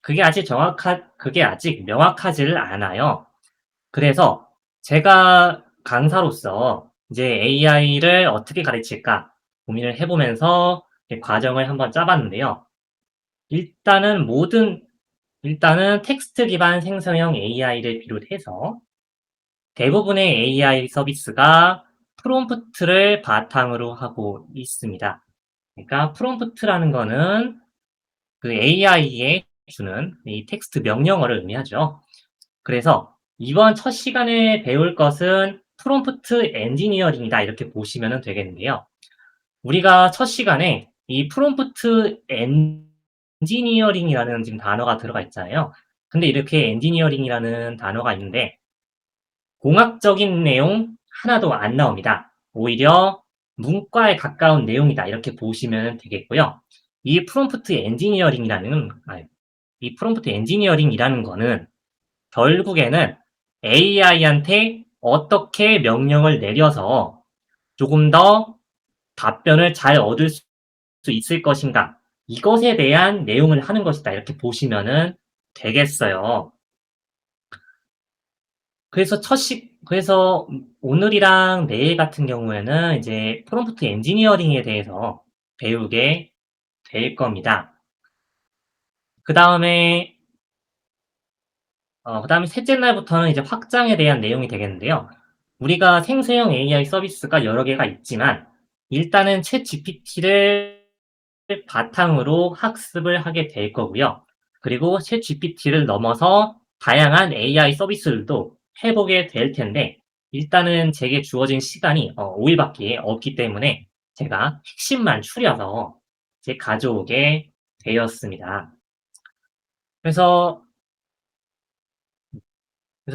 그게 아직 명확하지를 않아요. 그래서 제가 강사로서 이제 AI를 어떻게 가르칠까 고민을 해 보면서 과정을 한번 짜 봤는데요. 일단은 모든 일단은 텍스트 기반 생성형 AI를 비롯해서 대부분의 AI 서비스가 프롬프트를 바탕으로 하고 있습니다. 그러니까 프롬프트라는 거는 그 AI에 주는 이 텍스트 명령어를 의미하죠. 그래서 이번 첫 시간에 배울 것은 프롬프트 엔지니어링이다 이렇게 보시면 되겠는데요. 우리가 첫 시간에 이 프롬프트 엔지니어링이라는 지금 단어가 들어가 있잖아요. 근데 이렇게 엔지니어링이라는 단어가 있는데 공학적인 내용 하나도 안 나옵니다. 오히려 문과에 가까운 내용이다 이렇게 보시면 되겠고요. 이 프롬프트 엔지니어링이라는 이 프롬프트 엔지니어링이라는 거는 결국에는 AI한테 어떻게 명령을 내려서 조금 더 답변을 잘 얻을 수 있을 것인가 이것에 대한 내용을 하는 것이다 이렇게 보시면 되겠어요. 그래서 오늘이랑 내일 같은 경우에는 이제 프롬프트 엔지니어링에 대해서 배우게 될 겁니다. 그 다음에 그다음에 셋째 날부터는 이제 확장에 대한 내용이 되겠는데요. 우리가 생성형 AI 서비스가 여러 개가 있지만 일단은 챗GPT를 바탕으로 학습을 하게 될 거고요. 그리고 챗GPT를 넘어서 다양한 AI 서비스들도 해보게 될 텐데 일단은 제게 주어진 시간이 5일밖에 없기 때문에 제가 핵심만 추려서 이제 가져오게 되었습니다. 그래서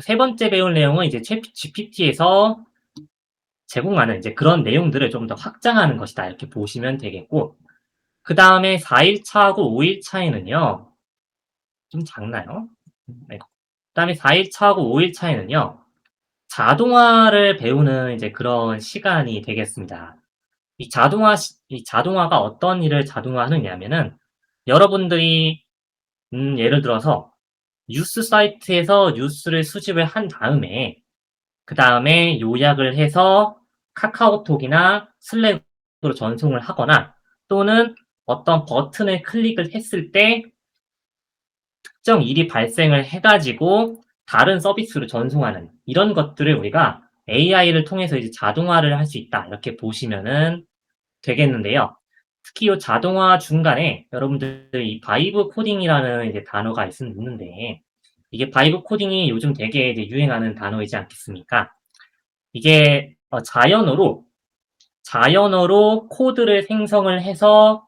세 번째 배울 내용은 이제 챗 GPT에서 제공하는 이제 그런 내용들을 좀 더 확장하는 것이다. 이렇게 보시면 되겠고, 그 다음에 4일 차하고 5일 차에는요, 좀 작나요? 네. 그 다음에 4일 차하고 5일 차에는요, 자동화를 배우는 이제 그런 시간이 되겠습니다. 이 자동화가 어떤 일을 자동화하느냐면은, 여러분들이, 예를 들어서, 뉴스 사이트에서 뉴스를 수집을 한 다음에, 그 다음에 요약을 해서 카카오톡이나 슬랙으로 전송을 하거나 또는 어떤 버튼을 클릭을 했을 때 특정 일이 발생을 해가지고 다른 서비스로 전송하는 이런 것들을 우리가 AI를 통해서 이제 자동화를 할 수 있다. 이렇게 보시면은 되겠는데요. 특히 이 자동화 중간에 여러분들 이 바이브 코딩이라는 이제 단어가 있는데 이게 바이브 코딩이 요즘 되게 이제 유행하는 단어이지 않겠습니까? 이게 자연어로 코드를 생성을 해서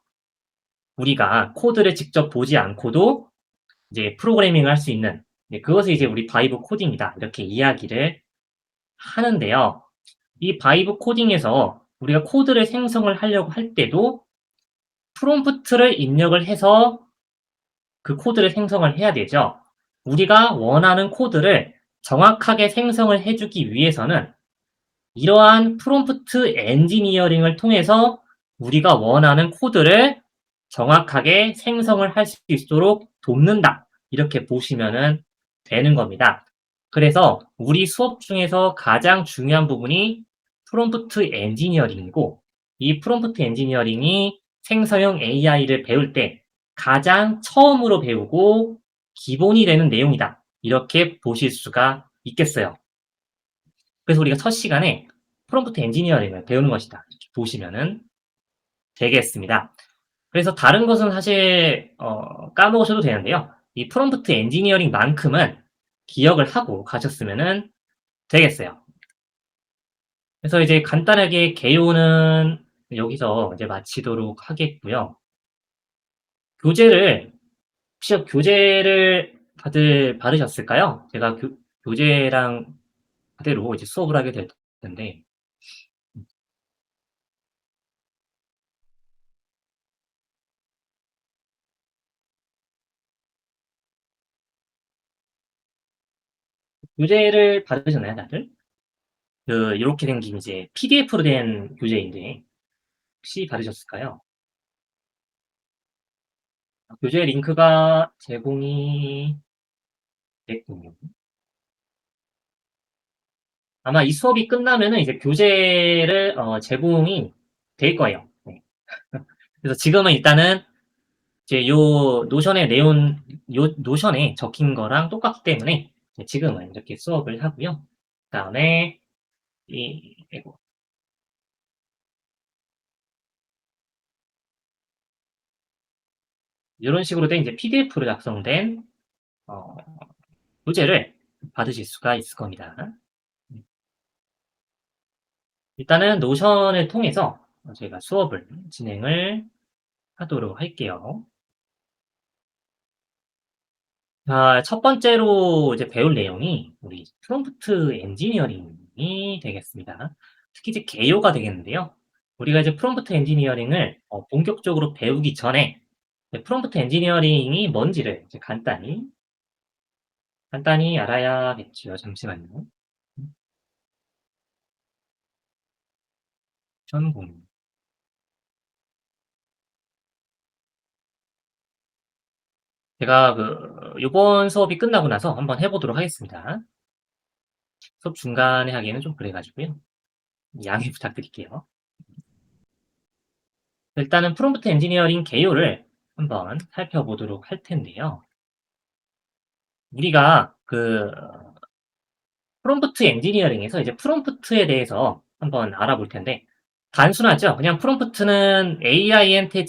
우리가 코드를 직접 보지 않고도 이제 프로그래밍을 할 수 있는 그것을 이제 우리 바이브 코딩이다 이렇게 이야기를 하는데요. 이 바이브 코딩에서 우리가 코드를 생성을 하려고 할 때도 프롬프트를 입력을 해서 그 코드를 생성을 해야 되죠. 우리가 원하는 코드를 정확하게 생성을 해주기 위해서는 이러한 프롬프트 엔지니어링을 통해서 우리가 원하는 코드를 정확하게 생성을 할 수 있도록 돕는다. 이렇게 보시면 되는 겁니다. 그래서 우리 수업 중에서 가장 중요한 부분이 프롬프트 엔지니어링이고 이 프롬프트 엔지니어링이 생성형 AI를 배울 때 가장 처음으로 배우고 기본이 되는 내용이다. 이렇게 보실 수가 있겠어요. 그래서 우리가 첫 시간에 프롬프트 엔지니어링을 배우는 것이다. 이렇게 보시면 되겠습니다. 그래서 다른 것은 사실 까먹으셔도 되는데요. 이 프롬프트 엔지니어링만큼은 기억을 하고 가셨으면 되겠어요. 그래서 이제 간단하게 개요는 여기서 이제 마치도록 하겠고요. 교재를 혹시 교재를 다들 받으셨을까요? 제가 교재랑 그대로 이제 수업을 하게 될 텐데 교재를 받으셨나요, 다들? 이렇게 생긴 이제 PDF로 된 교재인데 혹시 받으셨을까요? 교재 링크가 제공이 됐군요. 아마 이 수업이 끝나면은 이제 교재를 제공이 될 거예요. 네. 그래서 지금은 일단은 이제 요 노션의 내용, 요 노션에 적힌 거랑 똑같기 때문에 지금은 이렇게 수업을 하고요. 그다음에 이거 이런 식으로 된 이제 PDF로 작성된 어, 교재를 받으실 수가 있을 겁니다. 일단은 노션을 통해서 저희가 수업을 진행을 하도록 할게요. 자, 첫 번째로 이제 배울 내용이 우리 프롬프트 엔지니어링이 되겠습니다. 특히 이제 개요가 되겠는데요. 우리가 이제 프롬프트 엔지니어링을 본격적으로 배우기 전에 프롬프트 엔지니어링이 뭔지를 이제 간단히 알아야겠죠. 잠시만요. 전공. 제가 요번 수업이 끝나고 나서 한번 해보도록 하겠습니다. 수업 중간에 하기에는 좀 그래가지고요. 양해 부탁드릴게요. 일단은 프롬프트 엔지니어링 개요를 한번 살펴보도록 할 텐데요. 우리가 프롬프트 엔지니어링에서 이제 프롬프트에 대해서 한번 알아볼 텐데, 단순하죠. 그냥 프롬프트는 AI한테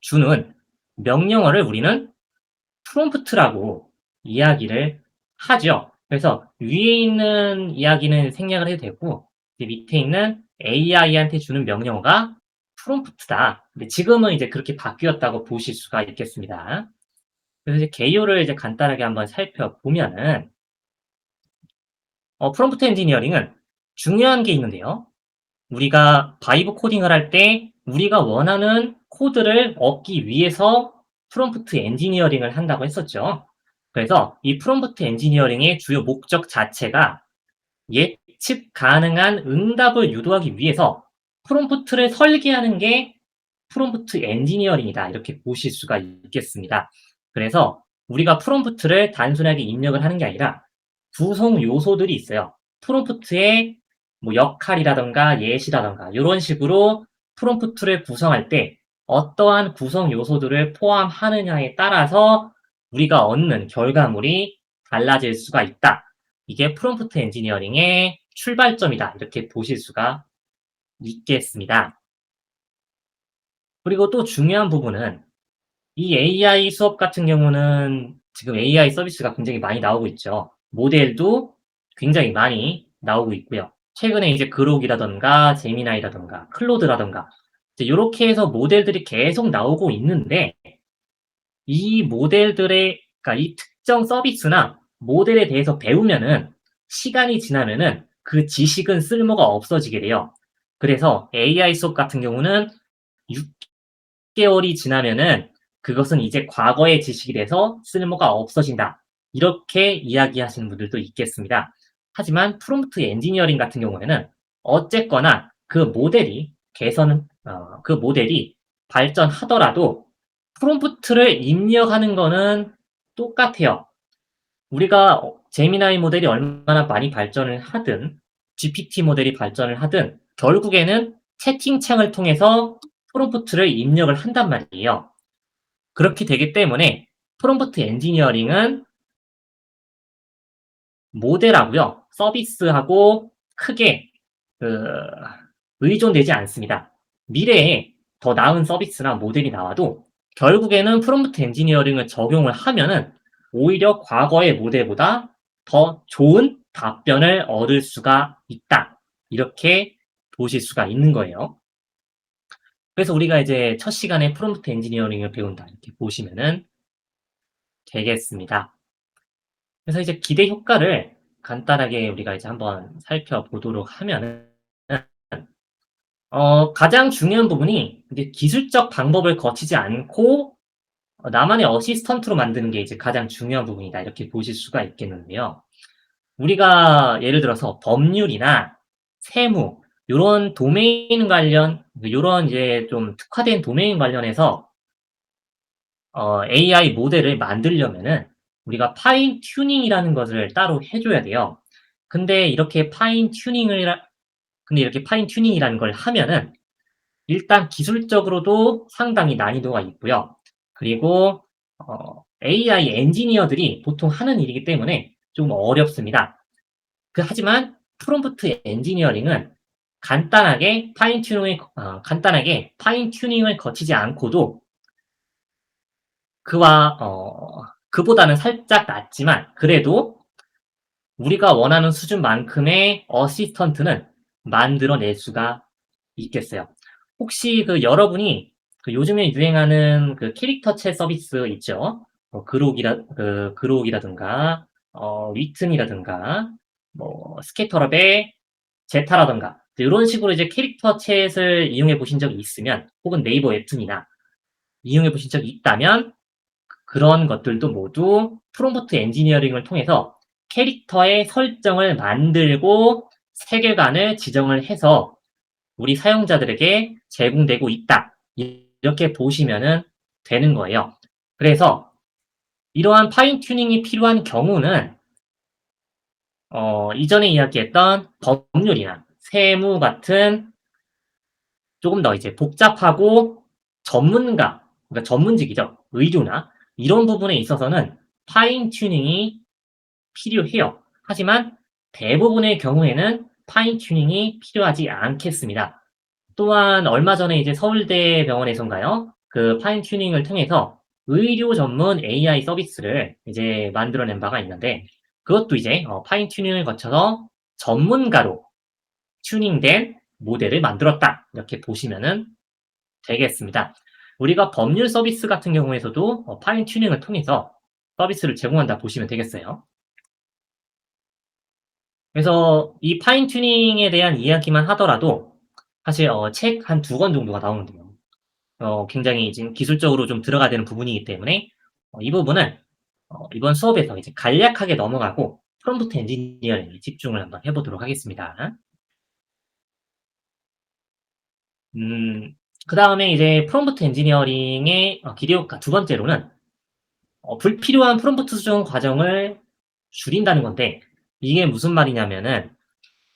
주는 명령어를 우리는 프롬프트라고 이야기를 하죠. 그래서 위에 있는 이야기는 생략을 해도 되고, 밑에 있는 AI한테 주는 명령어가 프롬프트다. 근데 지금은 이제 그렇게 바뀌었다고 보실 수가 있겠습니다. 그래서 이제 개요를 이제 간단하게 한번 살펴보면은, 프롬프트 엔지니어링은 중요한 게 있는데요. 우리가 바이브 코딩을 할 때 우리가 원하는 코드를 얻기 위해서 프롬프트 엔지니어링을 한다고 했었죠. 그래서 이 프롬프트 엔지니어링의 주요 목적 자체가 예측 가능한 응답을 유도하기 위해서 프롬프트를 설계하는 게 프롬프트 엔지니어링이다. 이렇게 보실 수가 있겠습니다. 그래서 우리가 프롬프트를 단순하게 입력을 하는 게 아니라 구성 요소들이 있어요. 프롬프트의 뭐 역할이라던가 예시라던가 이런 식으로 프롬프트를 구성할 때 어떠한 구성 요소들을 포함하느냐에 따라서 우리가 얻는 결과물이 달라질 수가 있다. 이게 프롬프트 엔지니어링의 출발점이다. 이렇게 보실 수가 있겠습니다. 그리고 또 중요한 부분은 이 AI 수업 같은 경우는 지금 AI 서비스가 굉장히 많이 나오고 있죠. 모델도 굉장히 많이 나오고 있고요. 최근에 이제 그록이라던가 제미나이라던가 클로드라던가 이제 요렇게 해서 모델들이 계속 나오고 있는데 이 모델들의 그러니까 이 특정 서비스나 모델에 대해서 배우면은 시간이 지나면은 그 지식은 쓸모가 없어지게 돼요. 그래서 AI 수업 같은 경우는 6개월이 지나면은 그것은 이제 과거의 지식이 돼서 쓸모가 없어진다. 이렇게 이야기하시는 분들도 있겠습니다. 하지만 프롬프트 엔지니어링 같은 경우에는 어쨌거나 그 모델이 발전하더라도 프롬프트를 입력하는 거는 똑같아요. 우리가 제미나이 모델이 얼마나 많이 발전을 하든 GPT 모델이 발전을 하든 결국에는 채팅창을 통해서 프롬프트를 입력을 한단 말이에요. 그렇게 되기 때문에 프롬프트 엔지니어링은 모델하고요. 서비스하고 크게 그 의존되지 않습니다. 미래에 더 나은 서비스나 모델이 나와도 결국에는 프롬프트 엔지니어링을 적용을 하면은 오히려 과거의 모델보다 더 좋은 답변을 얻을 수가 있다. 이렇게 보실 수가 있는 거예요. 그래서 우리가 이제 첫 시간에 프롬프트 엔지니어링을 배운다. 이렇게 보시면은 되겠습니다. 그래서 이제 기대 효과를 간단하게 우리가 이제 한번 살펴보도록 하면은, 가장 중요한 부분이 이제 기술적 방법을 거치지 않고 나만의 어시스턴트로 만드는 게 이제 가장 중요한 부분이다. 이렇게 보실 수가 있겠는데요. 우리가 예를 들어서 법률이나 세무, 요런 도메인 관련, 요런 이제 좀 특화된 도메인 관련해서 AI 모델을 만들려면은 우리가 파인 튜닝이라는 것을 따로 해 줘야 돼요. 근데 이렇게 파인 튜닝을 근데 이렇게 파인 튜닝이라는 걸 하면은 일단 기술적으로도 상당히 난이도가 있고요. 그리고 AI 엔지니어들이 보통 하는 일이기 때문에 좀 어렵습니다. 하지만 프롬프트 엔지니어링은 간단하게 파인 튜닝을 거치지 않고도 그보다는 살짝 낫지만 그래도 우리가 원하는 수준만큼의 어시스턴트는 만들어낼 수가 있겠어요. 혹시 여러분이 요즘에 유행하는 캐릭터 챗 서비스 있죠? 그록이라든가 위튼이라든가 스케터럽의 제타라든가 이런 식으로 이제 캐릭터 챗을 이용해 보신 적이 있으면 혹은 네이버 웹툰이나 이용해 보신 적이 있다면 그런 것들도 모두 프롬프트 엔지니어링을 통해서 캐릭터의 설정을 만들고 세계관을 지정을 해서 우리 사용자들에게 제공되고 있다. 이렇게 보시면은 되는 거예요. 그래서 이러한 파인 튜닝이 필요한 경우는 이전에 이야기했던 법률이나 세무 같은 조금 더 이제 복잡하고 그러니까 전문직이죠. 의료나 이런 부분에 있어서는 파인 튜닝이 필요해요. 하지만 대부분의 경우에는 파인 튜닝이 필요하지 않겠습니다. 또한 얼마 전에 이제 서울대 병원에선가요? 파인 튜닝을 통해서 의료 전문 AI 서비스를 이제 만들어낸 바가 있는데 그것도 이제 파인 튜닝을 거쳐서 전문가로 튜닝된 모델을 만들었다. 이렇게 보시면은 되겠습니다. 우리가 법률 서비스 같은 경우에서도 파인 튜닝을 통해서 서비스를 제공한다 보시면 되겠어요. 그래서 이 파인 튜닝에 대한 이야기만 하더라도 사실 책 한 2권 정도가 나오는데요. 굉장히 지금 기술적으로 좀 들어가야 되는 부분이기 때문에 이 부분은 이번 수업에서 이제 간략하게 넘어가고 프롬프트 엔지니어링에 집중을 한번 해 보도록 하겠습니다. 음 그다음에 이제 프롬프트 엔지니어링의 두 번째로는 불필요한 프롬프트 수정 과정을 줄인다는 건데 이게 무슨 말이냐면은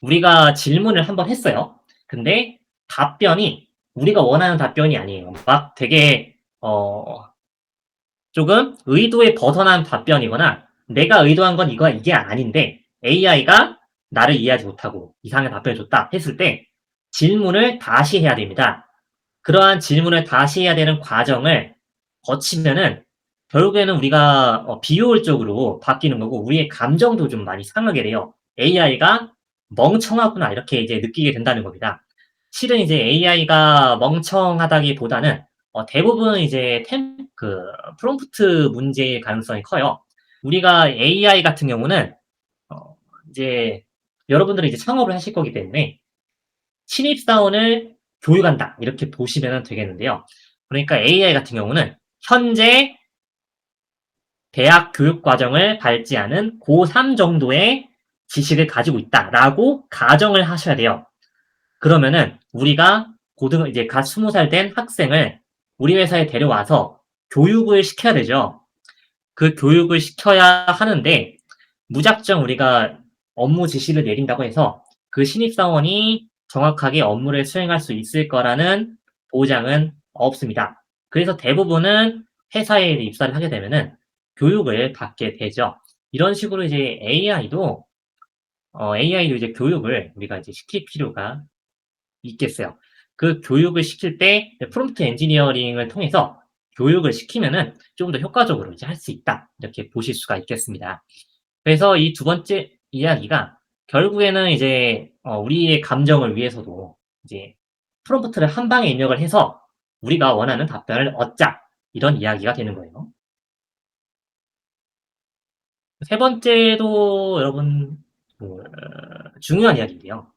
우리가 질문을 한번 했어요. 근데 답변이 우리가 원하는 답변이 아니에요. 막 되게 조금 의도에 벗어난 답변이거나 내가 의도한 건 이게 아닌데 AI가 나를 이해하지 못하고 이상한 답변을 줬다 했을 때 질문을 다시 해야 됩니다. 그러한 질문을 다시 해야 되는 과정을 거치면은 결국에는 우리가 비효율적으로 바뀌는 거고 우리의 감정도 좀 많이 상하게 돼요. 'AI가 멍청하구나.' 이렇게 이제 느끼게 된다는 겁니다. 실은 이제 AI가 멍청하다기보다는 대부분 이제 프롬프트 문제의 가능성이 커요. 우리가 AI 같은 경우는 어 이제 여러분들은 이제 창업을 하실 거기 때문에 신입사원을 교육한다 이렇게 보시면 되겠는데요. 그러니까 AI 같은 경우는 현재 대학 교육 과정을 밟지 않은 고3 정도의 지식을 가지고 있다라고 가정을 하셔야 돼요. 그러면은 우리가 이제 갓 20살 된 학생을 우리 회사에 데려와서 교육을 시켜야 되죠. 그 교육을 시켜야 하는데 무작정 우리가 업무 지시를 내린다고 해서 그 신입사원이 정확하게 업무를 수행할 수 있을 거라는 보장은 없습니다. 그래서 대부분은 회사에 입사를 하게 되면은 교육을 받게 되죠. 이런 식으로 이제 AI도 이제 교육을 우리가 이제 시킬 필요가 있겠어요. 그 교육을 시킬 때 프롬프트 엔지니어링을 통해서 교육을 시키면은 좀 더 효과적으로 이제 할 수 있다. 이렇게 보실 수가 있겠습니다. 그래서 이 두 번째 이야기가 결국에는 이제 우리의 감정을 위해서도 이제 프롬프트를 한 방에 입력을 해서 우리가 원하는 답변을 얻자. 이런 이야기가 되는 거예요. 세 번째도 여러분 중요한 이야기인데요.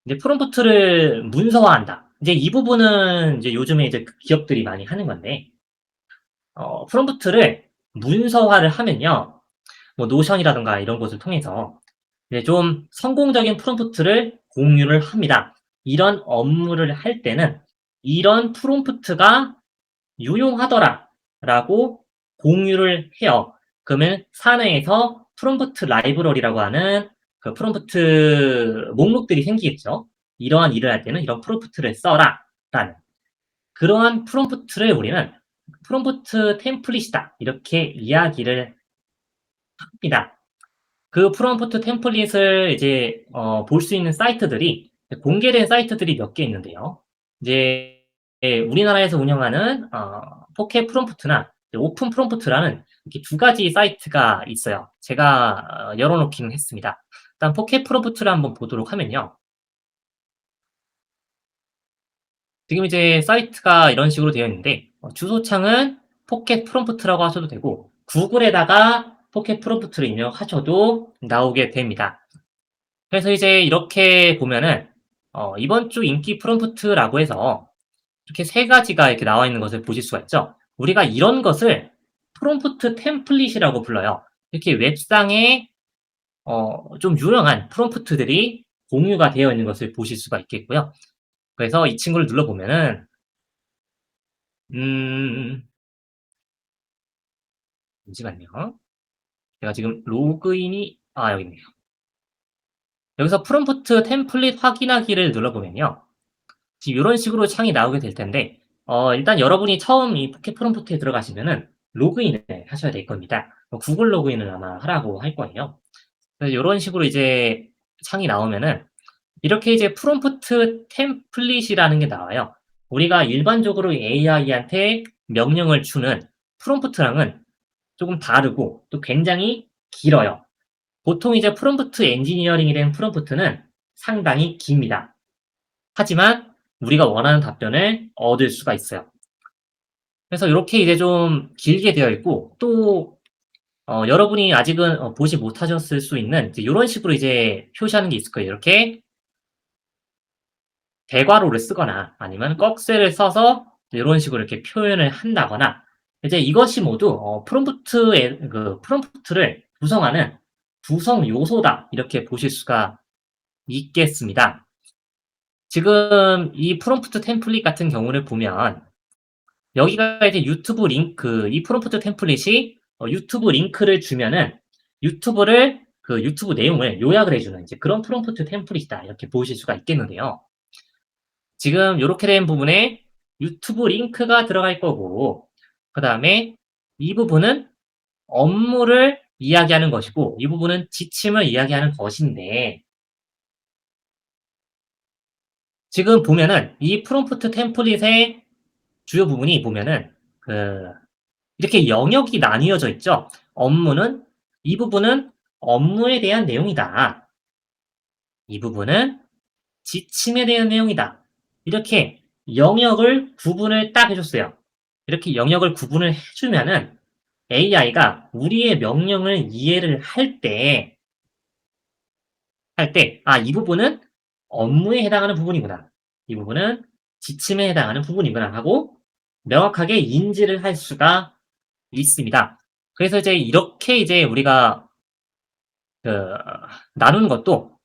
이제 프롬프트를 문서화한다. 이제 이 부분은 이제 요즘에 이제 기업들이 많이 하는 건데 프롬프트를 문서화를 하면요. 노션이라든가 이런 것을 통해서 이제 좀 성공적인 프롬프트를 공유를 합니다. 이런 업무를 할 때는 "이런 프롬프트가 유용하더라." 라고 공유를 해요. 그러면 사내에서 프롬프트 라이브러리라고 하는 그 프롬프트 목록들이 생기겠죠. 이러한 일을 할 때는 이런 프롬프트를 써라 라는 그러한 프롬프트를 우리는 프롬프트 템플릿이다 이렇게 이야기를 합니다. 그 프롬프트 템플릿을 이제 볼 수 있는 사이트들이 공개된 사이트들이 몇 개 있는데요. 이제 우리나라에서 운영하는 포켓 프롬프트나 오픈 프롬프트라는 이렇게 두 가지 사이트가 있어요. 제가 열어 놓기는 했습니다. 일단 포켓 프롬프트를 한번 보도록 하면요. 지금 이제 사이트가 이런 식으로 되어 있는데 주소창은 포켓 프롬프트라고 하셔도 되고 구글에다가 포켓 프롬프트를 입력하셔도 나오게 됩니다. 그래서 이제 이렇게 보면은 이번 주 인기 프롬프트라고 해서 이렇게 세 가지가 이렇게 나와 있는 것을 보실 수가 있죠. 우리가 이런 것을 프롬프트 템플릿이라고 불러요. 이렇게 웹상에 좀 유용한 프롬프트들이 공유가 되어 있는 것을 보실 수가 있겠고요. 그래서 이 친구를 눌러보면은 음 잠시만요. 제가 지금 로그인이 여기 있네요. 여기서 프롬프트 템플릿 확인하기를 눌러보면요. 지금 요런 식으로 창이 나오게 될 텐데 일단 여러분이 처음 이 포켓 프롬프트에 들어가시면은 로그인을 하셔야 될 겁니다. 구글 로그인을 아마 하라고 할 거예요. 그래서 요런 식으로 이제 창이 나오면은 이렇게 이제 프롬프트 템플릿이라는 게 나와요. 우리가 일반적으로 AI한테 명령을 주는 프롬프트랑은 조금 다르고 또 굉장히 길어요. 보통 이제 프롬프트 엔지니어링이 된 프롬프트는 상당히 깁니다. 하지만 우리가 원하는 답변을 얻을 수가 있어요. 그래서 이렇게 이제 좀 길게 되어 있고 또 여러분이 아직은 보지 못하셨을 수 있는 이제 요런 식으로 이제 표시하는 게 있을 거예요. 이렇게 대괄호를 쓰거나 아니면 꺽쇠를 써서 요런 식으로 이렇게 표현을 한다거나 이제 이것이 모두 프롬프트의 그 프롬프트를 구성하는 구성 요소다 이렇게 보실 수가 있겠습니다. 지금 이 프롬프트 템플릿 같은 경우를 보면 여기가 이제 유튜브 링크 이 프롬프트 템플릿이 유튜브 링크를 주면은 유튜브를 그 유튜브 내용을 요약을 해 주는 이제 그런 프롬프트 템플릿이다 이렇게 보실 수가 있겠는데요. 지금 요렇게 된 부분에 유튜브 링크가 들어갈 거고 그다음에 이 부분은 업무를 이야기하는 것이고 이 부분은 지침을 이야기하는 것인데 지금 보면은 이 프롬프트 템플릿의 주요 부분이 보면은 그 이렇게 영역이 나뉘어져 있죠. 업무는 이 부분은 업무에 대한 내용이다. 이 부분은 지침에 대한 내용이다. 이렇게 영역을 구분을 딱 해줬어요. 이렇게 영역을 구분을 해주면은 AI가 우리의 명령을 이해를 이 부분은 업무에 해당하는 부분이구나. 이 부분은 지침에 해당하는 부분이구나 하고 명확하게 인지를 할 수가 있습니다. 그래서 이제 이렇게 이제 우리가 그 나누는 것도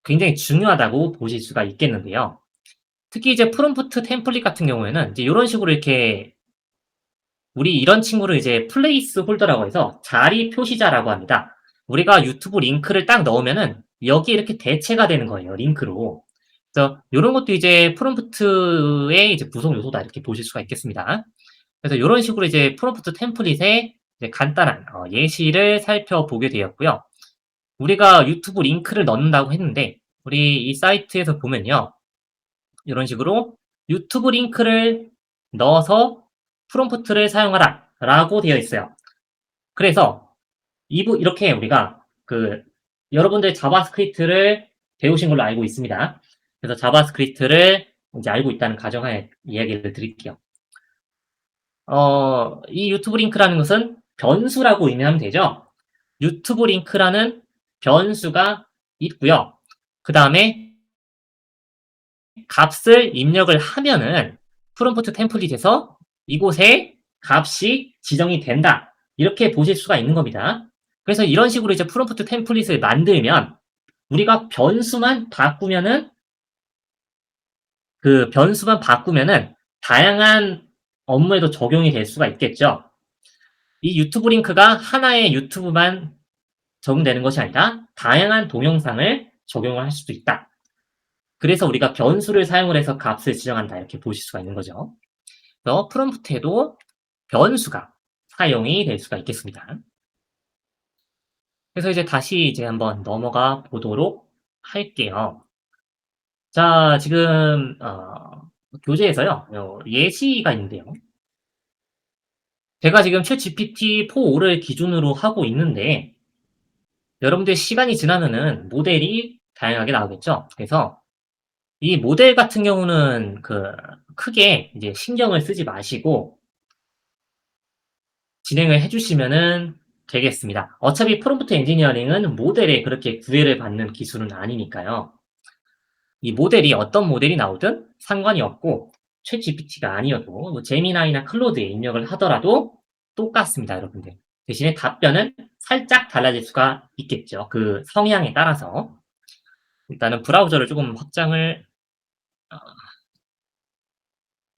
굉장히 중요하다고 보실 수가 있겠는데요. 특히 이제 프롬프트 템플릿 같은 경우에는 이제 요런 식으로 이렇게 우리 이런 친구를 이제 플레이스 홀더라고 해서 자리 표시자라고 합니다. 우리가 유튜브 링크를 딱 넣으면은 여기에 이렇게 대체가 되는 거예요, 링크로. 그래서 요런 것도 이제 프롬프트의 이제 구성 요소다 이렇게 보실 수가 있겠습니다. 그래서 요런 식으로 이제 프롬프트 템플릿의 이제 간단한 예시를 살펴보게 되었고요. 우리가 유튜브 링크를 넣는다고 했는데 우리 이 사이트에서 보면요. 이런 식으로 유튜브 링크를 넣어서 프롬프트를 사용하라 라고 되어 있어요. 그래서 이렇게 우리가 여러분들 자바스크립트를 배우신 걸로 알고 있습니다. 그래서 자바스크립트를 이제 알고 있다는 가정하에 이야기를 드릴게요. 이 유튜브 링크라는 것은 변수라고 의미하면 되죠. 유튜브 링크라는 변수가 있고요. 그 다음에 값을 입력을 하면은 프롬프트 템플릿에서 이곳에 값이 지정이 된다. 이렇게 보실 수가 있는 겁니다. 그래서 이런 식으로 이제 프롬프트 템플릿을 만들면 우리가 변수만 바꾸면은 다양한 업무에도 적용이 될 수가 있겠죠. 이 유튜브 링크가 하나의 유튜브만 적용되는 것이 아니라 다양한 동영상을 적용을 할 수도 있다. 그래서 우리가 변수를 사용을 해서 값을 지정한다. 이렇게 보실 수가 있는 거죠. 그래서 프롬프트에도 변수가 사용이 될 수가 있겠습니다. 그래서 이제 다시 이제 한번 넘어가 보도록 할게요. 자, 지금 교재에서요. 예시가 있는데요. 제가 지금 ChatGPT-4를 기준으로 하고 있는데 여러분들 시간이 지나면은 모델이 다양하게 나오겠죠. 그래서 이 모델 같은 경우는 크게 이제 신경을 쓰지 마시고 진행을 해 주시면은 되겠습니다. 어차피 프롬프트 엔지니어링은 모델에 그렇게 구애를 받는 기술은 아니니까요. 이 모델이 어떤 모델이 나오든 상관이 없고 챗GPT가 아니어도 뭐 제미나이나 클로드에 입력을 하더라도 똑같습니다, 여러분들. 대신에 답변은 살짝 달라질 수가 있겠죠. 그 성향에 따라서. 일단은 브라우저를 조금 확장을 어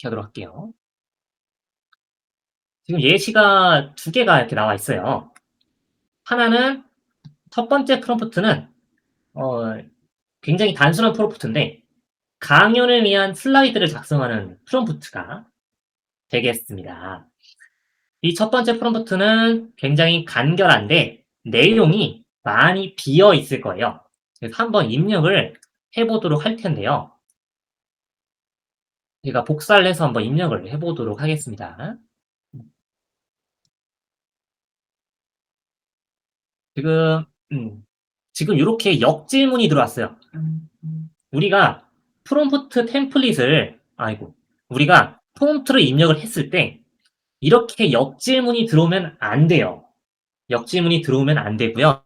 하도록 할게요. 지금 예시가 두 개가 이렇게 나와 있어요. 하나는 첫 번째 프롬프트는 어 굉장히 단순한 프롬프트인데 강연을 위한 슬라이드를 작성하는 프롬프트가 되겠습니다. 이 첫 번째 프롬프트는 굉장히 간결한데 내용이 많이 비어 있을 거예요. 그래서 한번 입력을 해 보도록 할 텐데요. 제가 복사를 해서 한번 입력을 해 보도록 하겠습니다. 지금 지금 요렇게 역질문이 들어왔어요. 우리가 프롬프트 템플릿을 우리가 프롬프트를 입력을 했을 때 이렇게 역질문이 들어오면 안 돼요. 역질문이 들어오면 안 되고요.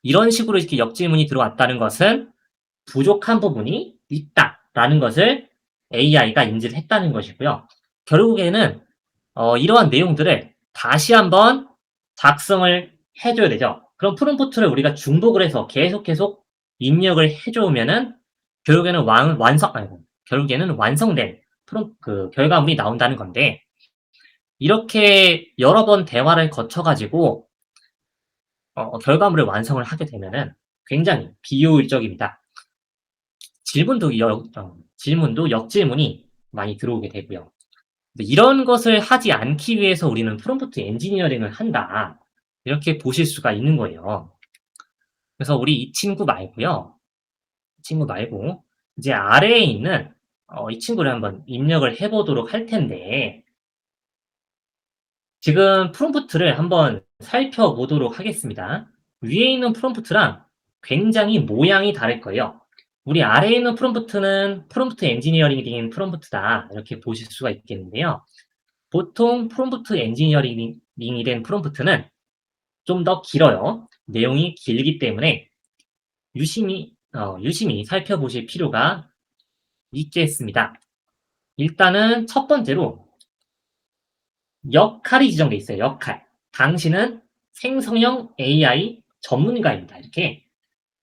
이런 식으로 이렇게 역질문이 들어왔다는 것은 부족한 부분이 있다라는 것을 AI가 인지를 했다는 것이고요. 결국에는 이러한 내용들을 다시 한번 작성을 해 줘야 되죠. 그럼 프롬프트를 우리가 중복을 해서 계속 입력을 해 주면은 결국에는 완 완성 아이고 결국에는 완성된 결과물이 나온다는 건데 이렇게 여러 번 대화를 거쳐 가지고 결과물을 완성을 하게 되면은 굉장히 비효율적입니다. 질문도 역질문이 많이 들어오게 되고요. 이런 것을 하지 않기 위해서 우리는 프롬프트 엔지니어링을 한다. 이렇게 보실 수가 있는 거예요. 그래서 우리 이 친구 말고요. 이 친구 말고 이제 아래에 있는 이 친구를 한번 입력을 해 보도록 할 텐데 지금 프롬프트를 한번 살펴보도록 하겠습니다. 위에 있는 프롬프트랑 굉장히 모양이 다를 거예요. 우리 아래에 있는 프롬프트는 프롬프트 엔지니어링 프롬프트다. 이렇게 보실 수가 있겠는데요. 보통 프롬프트 엔지니어링이 된 프롬프트는 좀 더 길어요. 내용이 길기 때문에 유심히 살펴보실 필요가 있겠습니다. 일단은 첫 번째로 역할이 지정돼 있어요. 역할. 당신은 생성형 AI 전문가입니다. 이렇게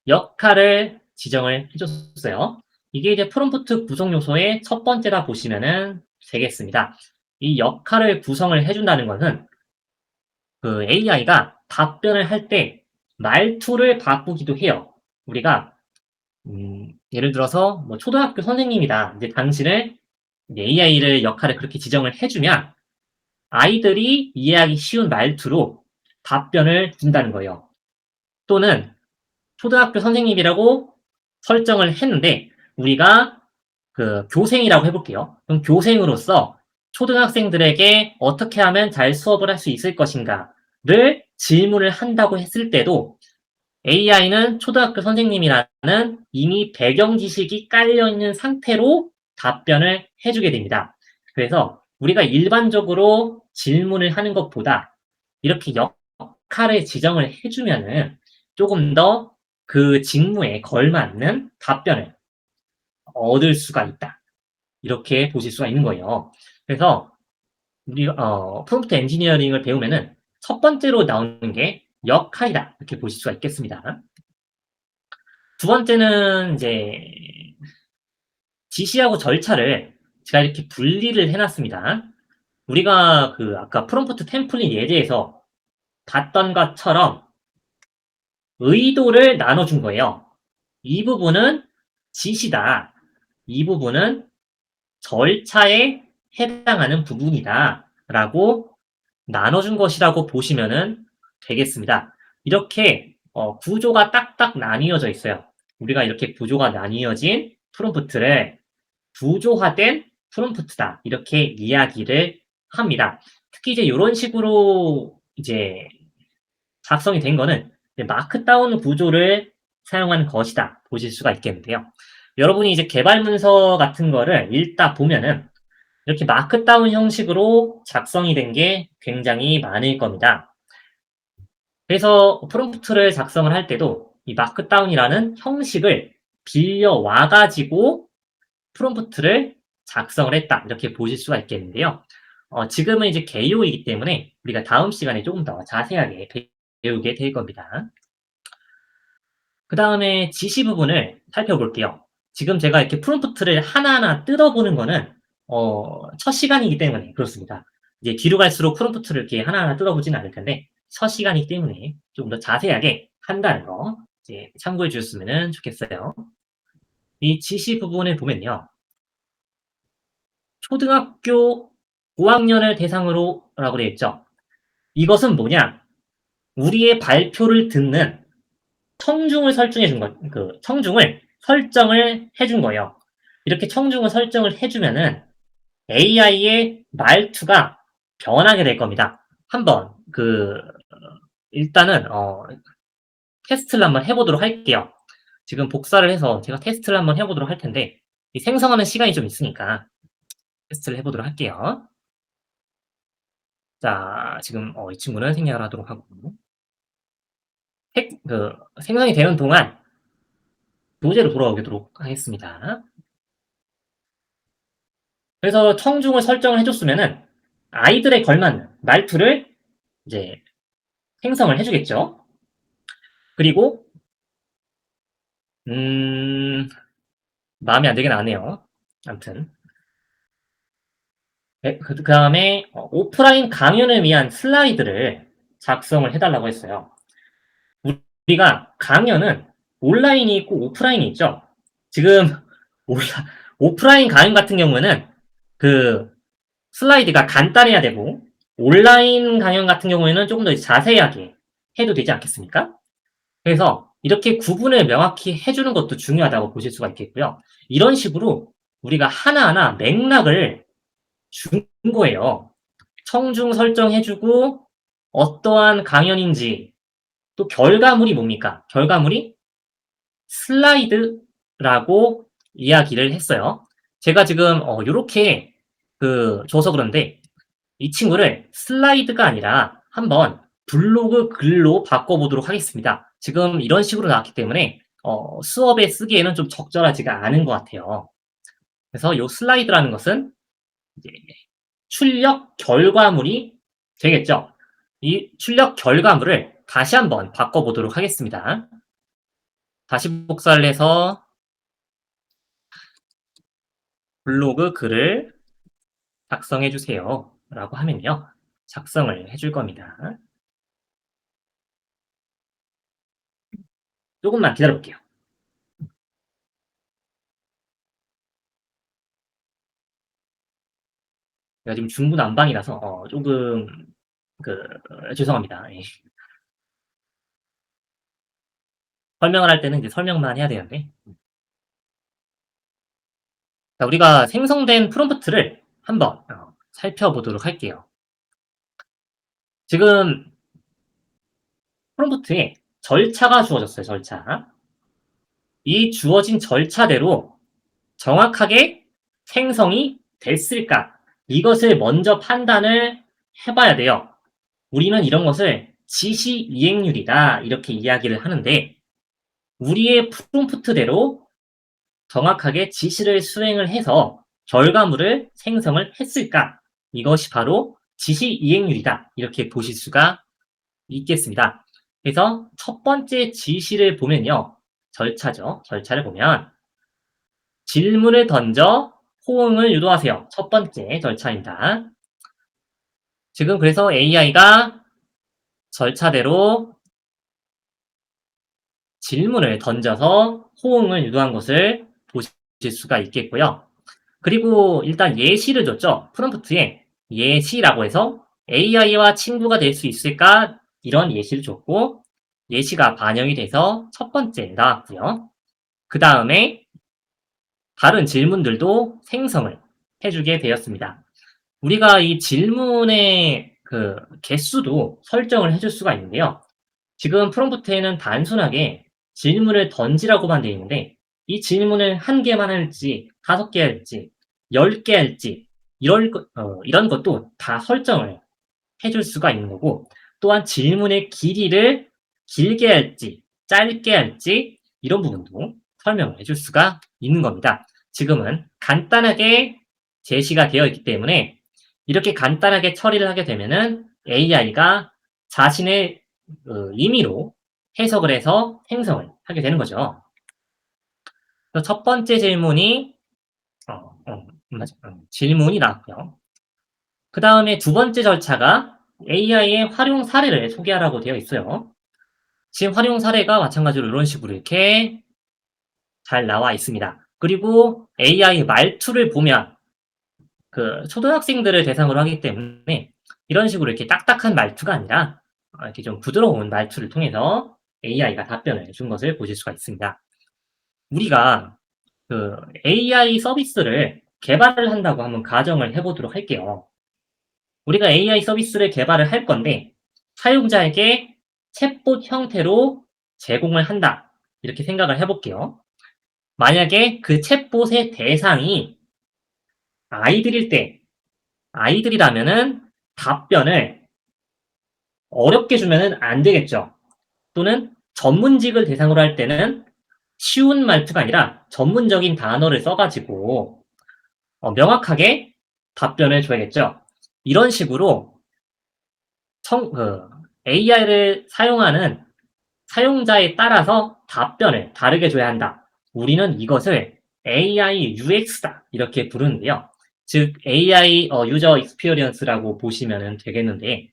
역할을 지정을 해줬어요. 이게 이제 프롬프트 구성 요소의 첫 번째라 보시면은 되겠습니다. 이 역할을 구성을 해준다는 것은 AI가 답변을 할 때 말투를 바꾸기도 해요. 우리가 예를 들어서 뭐 초등학교 선생님이다. 이제 당신을 AI를 역할을 그렇게 지정을 해주면 아이들이 이해하기 쉬운 말투로 답변을 준다는 거예요. 또는 초등학교 선생님이라고 설정을 했는데 우리가 교생이라고 해볼게요. 그럼 교생으로서 초등학생들에게 어떻게 하면 잘 수업을 할 수 있을 것인가를 질문을 한다고 했을 때도 AI는 초등학교 선생님이라는 이미 배경 지식이 깔려 있는 상태로 답변을 해주게 됩니다. 그래서 우리가 일반적으로 질문을 하는 것보다 이렇게 역할을 지정을 해주면은 조금 더 그 직무에 걸맞는 답변을 얻을 수가 있다. 이렇게 보실 수가 있는 거예요. 그래서 우리 프롬프트 엔지니어링을 배우면은 첫 번째로 나오는 게 역할이다. 이렇게 보실 수가 있겠습니다. 두 번째는 이제 지시하고 절차를 제가 이렇게 분리를 해 놨습니다. 우리가 아까 프롬프트 템플릿 예제에서 봤던 것처럼 의도를 나눠준 거예요. 이 부분은 지시다. 이 부분은 절차에 해당하는 부분이다. 라고 나눠준 것이라고 보시면 되겠습니다. 이렇게 구조가 딱딱 나뉘어져 있어요. 우리가 이렇게 구조가 나뉘어진 프롬프트를 구조화된 프롬프트다. 이렇게 이야기를 합니다. 특히 이제 이런 식으로 이제 작성이 된 거는 마크다운 구조를 사용한 것이다. 보실 수가 있겠는데요. 여러분이 이제 개발 문서 같은 거를 읽다 보면은 이렇게 마크다운 형식으로 작성이 된 게 굉장히 많을 겁니다. 그래서 프롬프트를 작성을 할 때도 이 마크다운이라는 형식을 빌려와 가지고 프롬프트를 작성을 했다. 이렇게 보실 수가 있겠는데요. 지금은 이제 개요이기 때문에 우리가 다음 시간에 조금 더 자세하게 배우게 될 겁니다. 그 다음에 지시 부분을 살펴볼게요. 지금 제가 이렇게 프롬프트를 하나하나 뜯어보는 거는 첫 시간이기 때문에 그렇습니다. 이제 뒤로 갈수록 프롬프트를 이렇게 하나하나 뜯어보지는 않을 텐데 첫 시간이기 때문에 좀 더 자세하게 한다는 거 이제 참고해 주셨으면 좋겠어요. 이 지시 부분을 보면요. 초등학교 5학년을 대상으로 라고 되어 있죠. 이것은 뭐냐? 우리의 발표를 듣는 청중을 설정해 준 거, 청중을 설정을 해준 거예요. 이렇게 청중을 설정을 해주면은 AI의 말투가 변하게 될 겁니다. 한번 일단은 테스트를 한번 해보도록 할게요. 지금 복사를 해서 제가 테스트를 한번 해보도록 할 텐데 이 생성하는 시간이 좀 있으니까 테스트를 해보도록 할게요. 자, 지금 이 친구는 생략을 하도록 하고 생성이 되는 동안 교재로 돌아오도록 하겠습니다. 그래서 청중을 설정을 해줬으면은 아이들에 걸맞는 말투를 이제 생성을 해주겠죠. 그리고 마음에 안 들게 나네요. 아무튼 그 다음에 오프라인 강연을 위한 슬라이드를 작성을 해달라고 했어요. 우리가 강연은 온라인이 있고 오프라인이 있죠. 지금 오프라인 강연 같은 경우에는 그 슬라이드가 간단해야 되고 온라인 강연 같은 경우에는 조금 더 자세하게 해도 되지 않겠습니까? 그래서 이렇게 구분을 명확히 해주는 것도 중요하다고 보실 수가 있겠고요. 이런 식으로 우리가 하나하나 맥락을 준 거예요. 청중 설정해주고 어떠한 강연인지 또 결과물이 뭡니까? 결과물이 슬라이드라고 이야기를 했어요. 제가 지금 요렇게 줘서 그런데 이 친구를 슬라이드가 아니라 한번 블로그 글로 바꿔보도록 하겠습니다. 지금 이런 식으로 나왔기 때문에 수업에 쓰기에는 좀 적절하지가 않은 것 같아요. 그래서 이 슬라이드라는 것은 이제 출력 결과물이 되겠죠. 이 출력 결과물을 다시 한번 바꿔보도록 하겠습니다. 다시 복사를 해서 블로그 글을 작성해 주세요. 라고 하면요. 작성을 해줄 겁니다. 조금만 기다려 볼게요. 제가 지금 중구난방이라서 조금 죄송합니다. 예. 설명을 할 때는 이제 설명만 해야 되는데. 자, 우리가 생성된 프롬프트를 한번 살펴보도록 할게요. 지금 프롬프트에 절차가 주어졌어요. 절차. 이 주어진 절차대로 정확하게 생성이 됐을까? 이것을 먼저 판단을 해봐야 돼요. 우리는 이런 것을 지시 이행률이다 이렇게 이야기를 하는데 우리의 프롬프트대로 정확하게 지시를 수행을 해서 결과물을 생성을 했을까? 이것이 바로 지시 이행률이다 이렇게 보실 수가 있겠습니다. 그래서 첫 번째 지시를 보면요. 절차죠. 절차를 보면 질문을 던져 호응을 유도하세요. 첫 번째 절차입니다. 지금 그래서 AI가 절차대로 질문을 던져서 호응을 유도한 것을 보실 수가 있겠고요. 그리고 일단 예시를 줬죠. 프롬프트에 예시라고 해서 AI와 친구가 될 수 있을까? 이런 예시를 줬고, 예시가 반영이 돼서 첫 번째 나왔고요. 그 다음에 다른 질문들도 생성을 해주게 되었습니다. 우리가 이 질문의 그 개수도 설정을 해줄 수가 있는데요. 지금 프롬프트에는 단순하게 질문을 던지라고만 되어 있는데, 이 질문을 한 개만 할지, 5개 할지, 10개 할지, 이런 것도 다 설정을 해줄 수가 있는 거고, 또한 질문의 길이를 길게 할지, 짧게 할지, 이런 부분도 설명을 해줄 수가 있는 겁니다. 지금은 간단하게 제시가 되어 있기 때문에 이렇게 간단하게 처리를 하게 되면은 AI가 자신의 임의로 해석을 해서 생성을 하게 되는 거죠. 그래서 첫 번째 질문이 질문이 나왔고요. 그 다음에 두 번째 절차가 AI의 활용 사례를 소개하라고 되어 있어요. 지금 활용 사례가 마찬가지로 이런 식으로 이렇게 잘 나와 있습니다. 그리고 AI 말투를 보면 그 초등학생들을 대상으로 하기 때문에 이런 식으로 이렇게 딱딱한 말투가 아니라 이렇게 좀 부드러운 말투를 통해서 AI가 답변을 준 것을 보실 수가 있습니다. 우리가 그 AI 서비스를 개발을 한다고 한번 가정을 해 보도록 할게요. 우리가 AI 서비스를 개발을 할 건데 사용자에게 챗봇 형태로 제공을 한다. 이렇게 생각을 해 볼게요. 만약에 그 챗봇의 대상이 아이들일 때, 아이들이라면은 답변을 어렵게 주면은 안 되겠죠. 또는 전문직을 대상으로 할 때는 쉬운 말투가 아니라 전문적인 단어를 써 가지고 명확하게 답변을 줘야겠죠. 이런 식으로 AI를 사용하는 사용자에 따라서 답변을 다르게 줘야 한다. 우리는 이것을 AI UX다 이렇게 부르는데요. 즉 AI 유저 익스피리언스라고 보시면 되겠는데,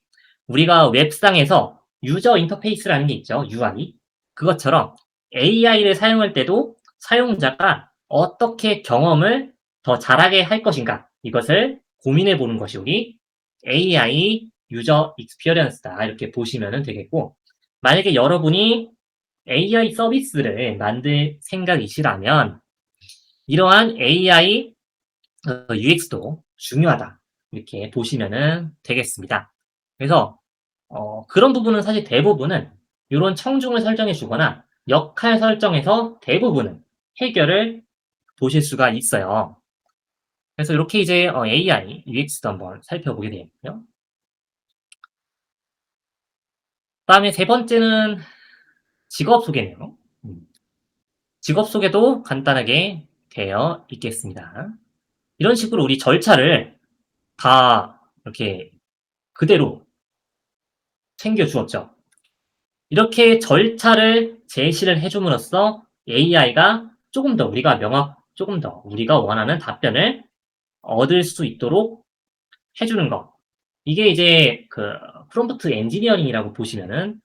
우리가 웹상에서 유저 인터페이스라는 게 있죠. UI. 그것처럼 AI를 사용할 때도 사용자가 어떻게 경험을 더 잘하게 할 것인가, 이것을 고민해 보는 것이 우리 AI 유저 익스피리언스다 이렇게 보시면 되겠고, 만약에 여러분이 AI 서비스를 만들 생각이시라면 이러한 AI UX도 중요하다 이렇게 보시면 되겠습니다. 그래서 그런 부분은 사실 대부분은 이런 청중을 설정해 주거나 역할 설정에서 대부분은 해결을 보실 수가 있어요. 그래서 이렇게 이제 AI UX도 한번 살펴보게 되겠고요. 그다음에 세 번째는 직업 소개네요. 직업 소개도 간단하게 되어 있겠습니다. 이런 식으로 우리 절차를 다 이렇게 그대로 챙겨 주었죠. 이렇게 절차를 제시를 해 줌으로써 AI가 조금 더 우리가 원하는 답변을 얻을 수 있도록 해 주는 것. 이게 이제 그 프롬프트 엔지니어링이라고 보시면은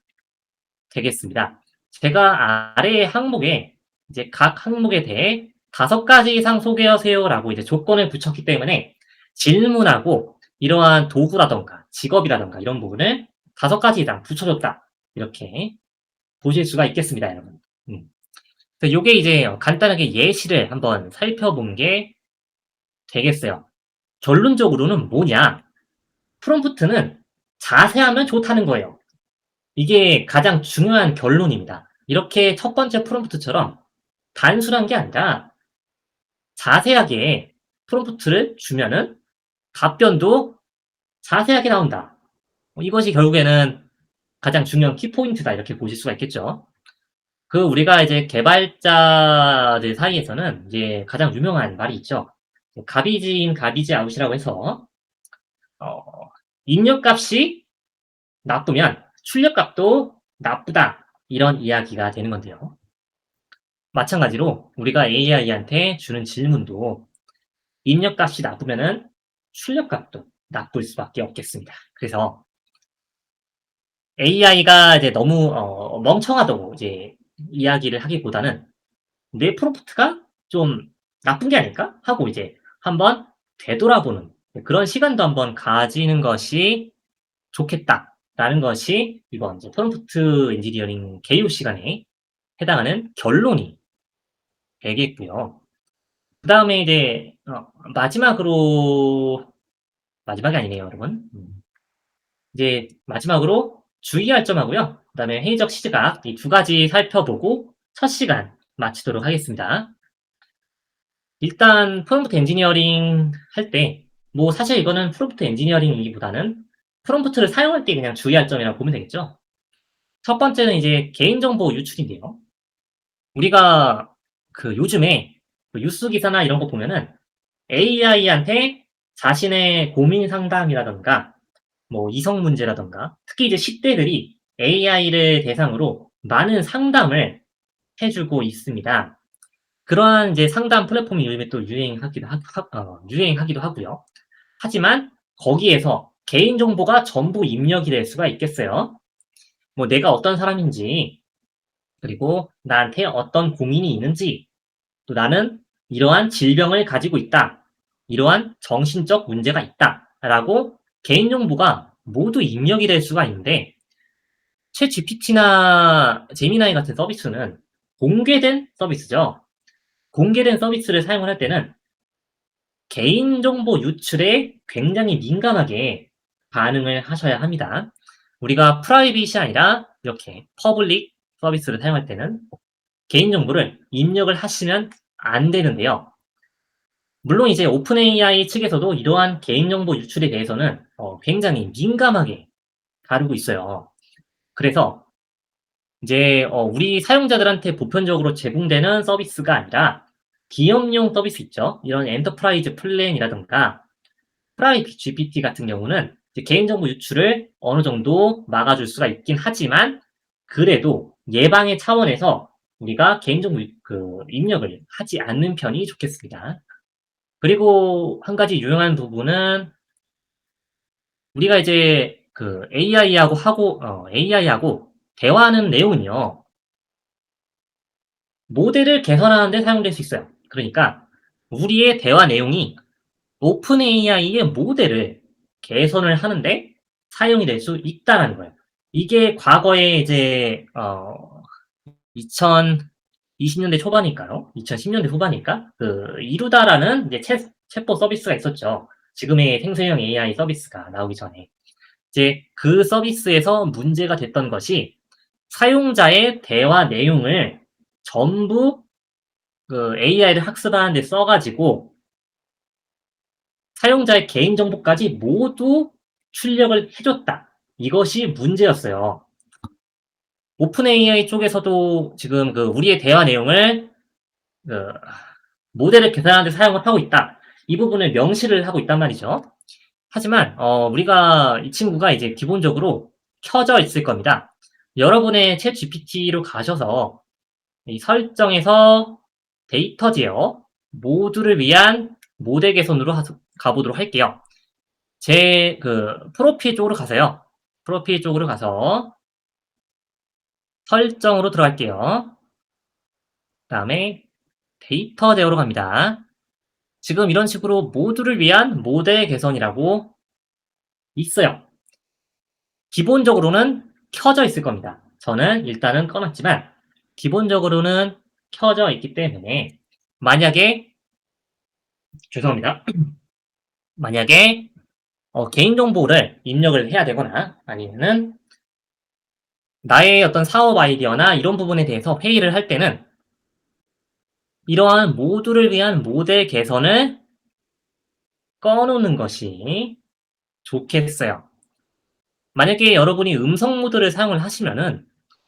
되겠습니다. 제가 아래 항목에 이제 각 항목에 대해 5가지 이상 소개하세요라고 이제 조건을 붙였기 때문에 질문하고 이러한 도구라든가 직업이라든가 이런 부분을 5가지 이상 붙여줬다. 이렇게 보실 수가 있겠습니다, 여러분. 음. 그래서 요게 이제 간단하게 예시를 한번 살펴본 게 되겠어요. 결론적으로는 뭐냐? 프롬프트는 자세하면 좋다는 거예요. 이게 가장 중요한 결론입니다. 이렇게 첫 번째 프롬프트처럼 단순한 게 아니라 자세하게 프롬프트를 주면은 답변도 자세하게 나온다. 이것이 결국에는 가장 중요한 키포인트다 이렇게 보실 수가 있겠죠. 그 우리가 이제 개발자들 사이에서는 이제 가장 유명한 말이 있죠. 가비지 인 가비지 아웃이라고 해서 어, 입력값이 나쁘면 출력값도 나쁘다 이런 이야기가 되는 건데요. 마찬가지로 우리가 AI한테 주는 질문도 입력값이 나쁘면은 출력값도 나쁠 수밖에 없겠습니다. 그래서 AI가 이제 너무 멍청하다고 이제 이야기를 하기보다는 '내 프롬프트가 좀 나쁜 게 아닐까?' 하고 이제 한번 되돌아보는 그런 시간도 한번 가지는 것이 좋겠다라는 것이 이번 이제 프롬프트 엔지니어링 개요 시간에 해당하는 결론이 되겠고요. 그다음에 이제 마지막으로 마지막이 아니네요, 여러분. 이제 마지막으로 주의할 점하고요. 그다음에 회의적 시각 이 두 가지 살펴보고 첫 시간 마치도록 하겠습니다. 일단 프롬프트 엔지니어링 할 때 뭐 사실 이거는 프롬프트 엔지니어링이기보다는 프롬프트를 사용할 때 그냥 주의할 점이라고 보면 되겠죠. 첫 번째는 이제 개인정보 유출인데요. 우리가 그 요즘에 그 뉴스 기사나 이런 거 보면은 AI한테 자신의 고민 상담이라든가 뭐 이성 문제라든가 특히 이제 10 대들이 AI를 대상으로 많은 상담을 해 주고 있습니다. 그러한 이제 상담 플랫폼이 요즘에 또 유행하기도 하고요. 하지만 거기에서 개인 정보가 전부 입력이 될 수가 있겠어요. 뭐 내가 어떤 사람인지, 그리고 나한테 어떤 고민이 있는지, 또 나는 이러한 질병을 가지고 있다. 이러한 정신적 문제가 있다라고 개인 정보가 모두 입력이 될 수가 있는데 챗GPT나 제미나이 같은 서비스는 공개된 서비스죠. 공개된 서비스를 사용을 할 때는 개인정보 유출에 굉장히 민감하게 반응을 하셔야 합니다. 우리가 프라이빗이 아니라 이렇게 퍼블릭 서비스를 사용할 때는 개인정보를 입력을 하시면 안 되는데요. 물론 이제 오픈 AI 측에서도 이러한 개인정보 유출에 대해서는 굉장히 민감하게 다루고 있어요. 그래서 이제 우리 사용자들한테 보편적으로 제공되는 서비스가 아니라 기업용 서비스 있죠. 이런 엔터프라이즈 플랜이라든가 프라이빗 GPT 같은 경우는 이제 개인정보 유출을 어느 정도 막아줄 수가 있긴 하지만 그래도 예방의 차원에서 우리가 개인정보 입력을 하지 않는 편이 좋겠습니다. 그리고 한 가지 유용한 부분은 우리가 이제 그 AI하고 대화하는 내용은요. 모델을 개선하는 데 사용될 수 있어요. 그러니까 우리의 대화 내용이 오픈 AI의 모델을 개선을 하는데 사용이 될 수 있다라는 거예요. 이게 과거에 이제 2020 년대 초반일까요? 2010 년대 후반일까? 그 이루다라는 이제 챗봇 서비스가 있었죠. 지금의 생성형 AI 서비스가 나오기 전에. 이제 그 서비스에서 문제가 됐던 것이 사용자의 대화 내용을 전부 그 AI를 학습하는 데 써 가지고 사용자의 개인정보까지 모두 출력을 해 줬다. 이것이 문제였어요. 오픈 AI 쪽에서도 지금 그 우리의 대화 내용을 그 모델을 계산하는 데 사용을 하고 있다. 이 부분을 명시를 하고 있단 말이죠. 하지만 우리가 이 친구가 이제 기본적으로 켜져 있을 겁니다. 여러분의 챗GPT로 가셔서 이 설정에서 데이터 제어 모두를 위한 모델 개선으로 가보도록 할게요. 제 그 프로필 쪽으로 가서요. 프로필 쪽으로 가서 설정으로 들어갈게요. 그다음에 데이터 제어로 갑니다. 지금 이런 식으로 모두를 위한 모델 개선이라고 있어요. 기본적으로는 켜져 있을 겁니다. 저는 일단은 꺼 놨지만 기본적으로는 켜져 있기 때문에 만약에 죄송합니다. 만약에 개인정보를 입력을 해야 되거나 아니면은 나의 어떤 사업 아이디어나 이런 부분에 대해서 회의를 할 때는 이러한 모두를 위한 모델 개선을 꺼 놓는 것이 좋겠어요. 만약에 여러분이 음성 모드를 사용을 하시면은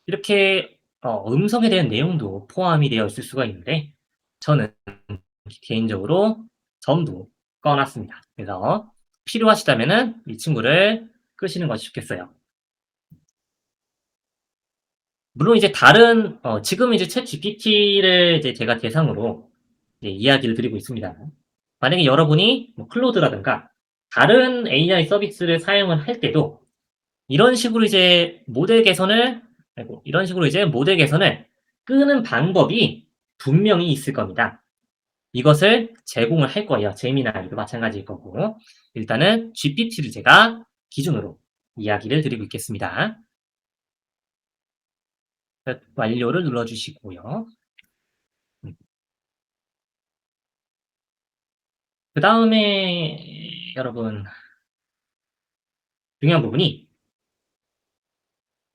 이렇게 음성에 대한 내용도 포함이 되어 있을 수가 있는데 저는 개인적으로 전부 꺼 놨습니다. 그래서 필요하시다면은 이 친구를 끄시는 것이 좋겠어요. 물론 이제 다른 지금 이제 챗GPT를 이제 제가 대상으로 이제 이야기를 드리고 있습니다. 만약에 여러분이 뭐 클로드라든가 다른 AI 서비스를 사용을 할 때도 이런 식으로 이제 모델 개선을 이런 식으로 이제 모델 개선을 끄는 방법이 분명히 있을 겁니다. 이것을 제공을 할 거예요. 제미나이도 마찬가지일 거고. 일단은 GPT를 제가 기준으로 이야기를 드리고 있겠습니다. 완료를 눌러 주시고요. 그다음에 여러분 중요한 부분이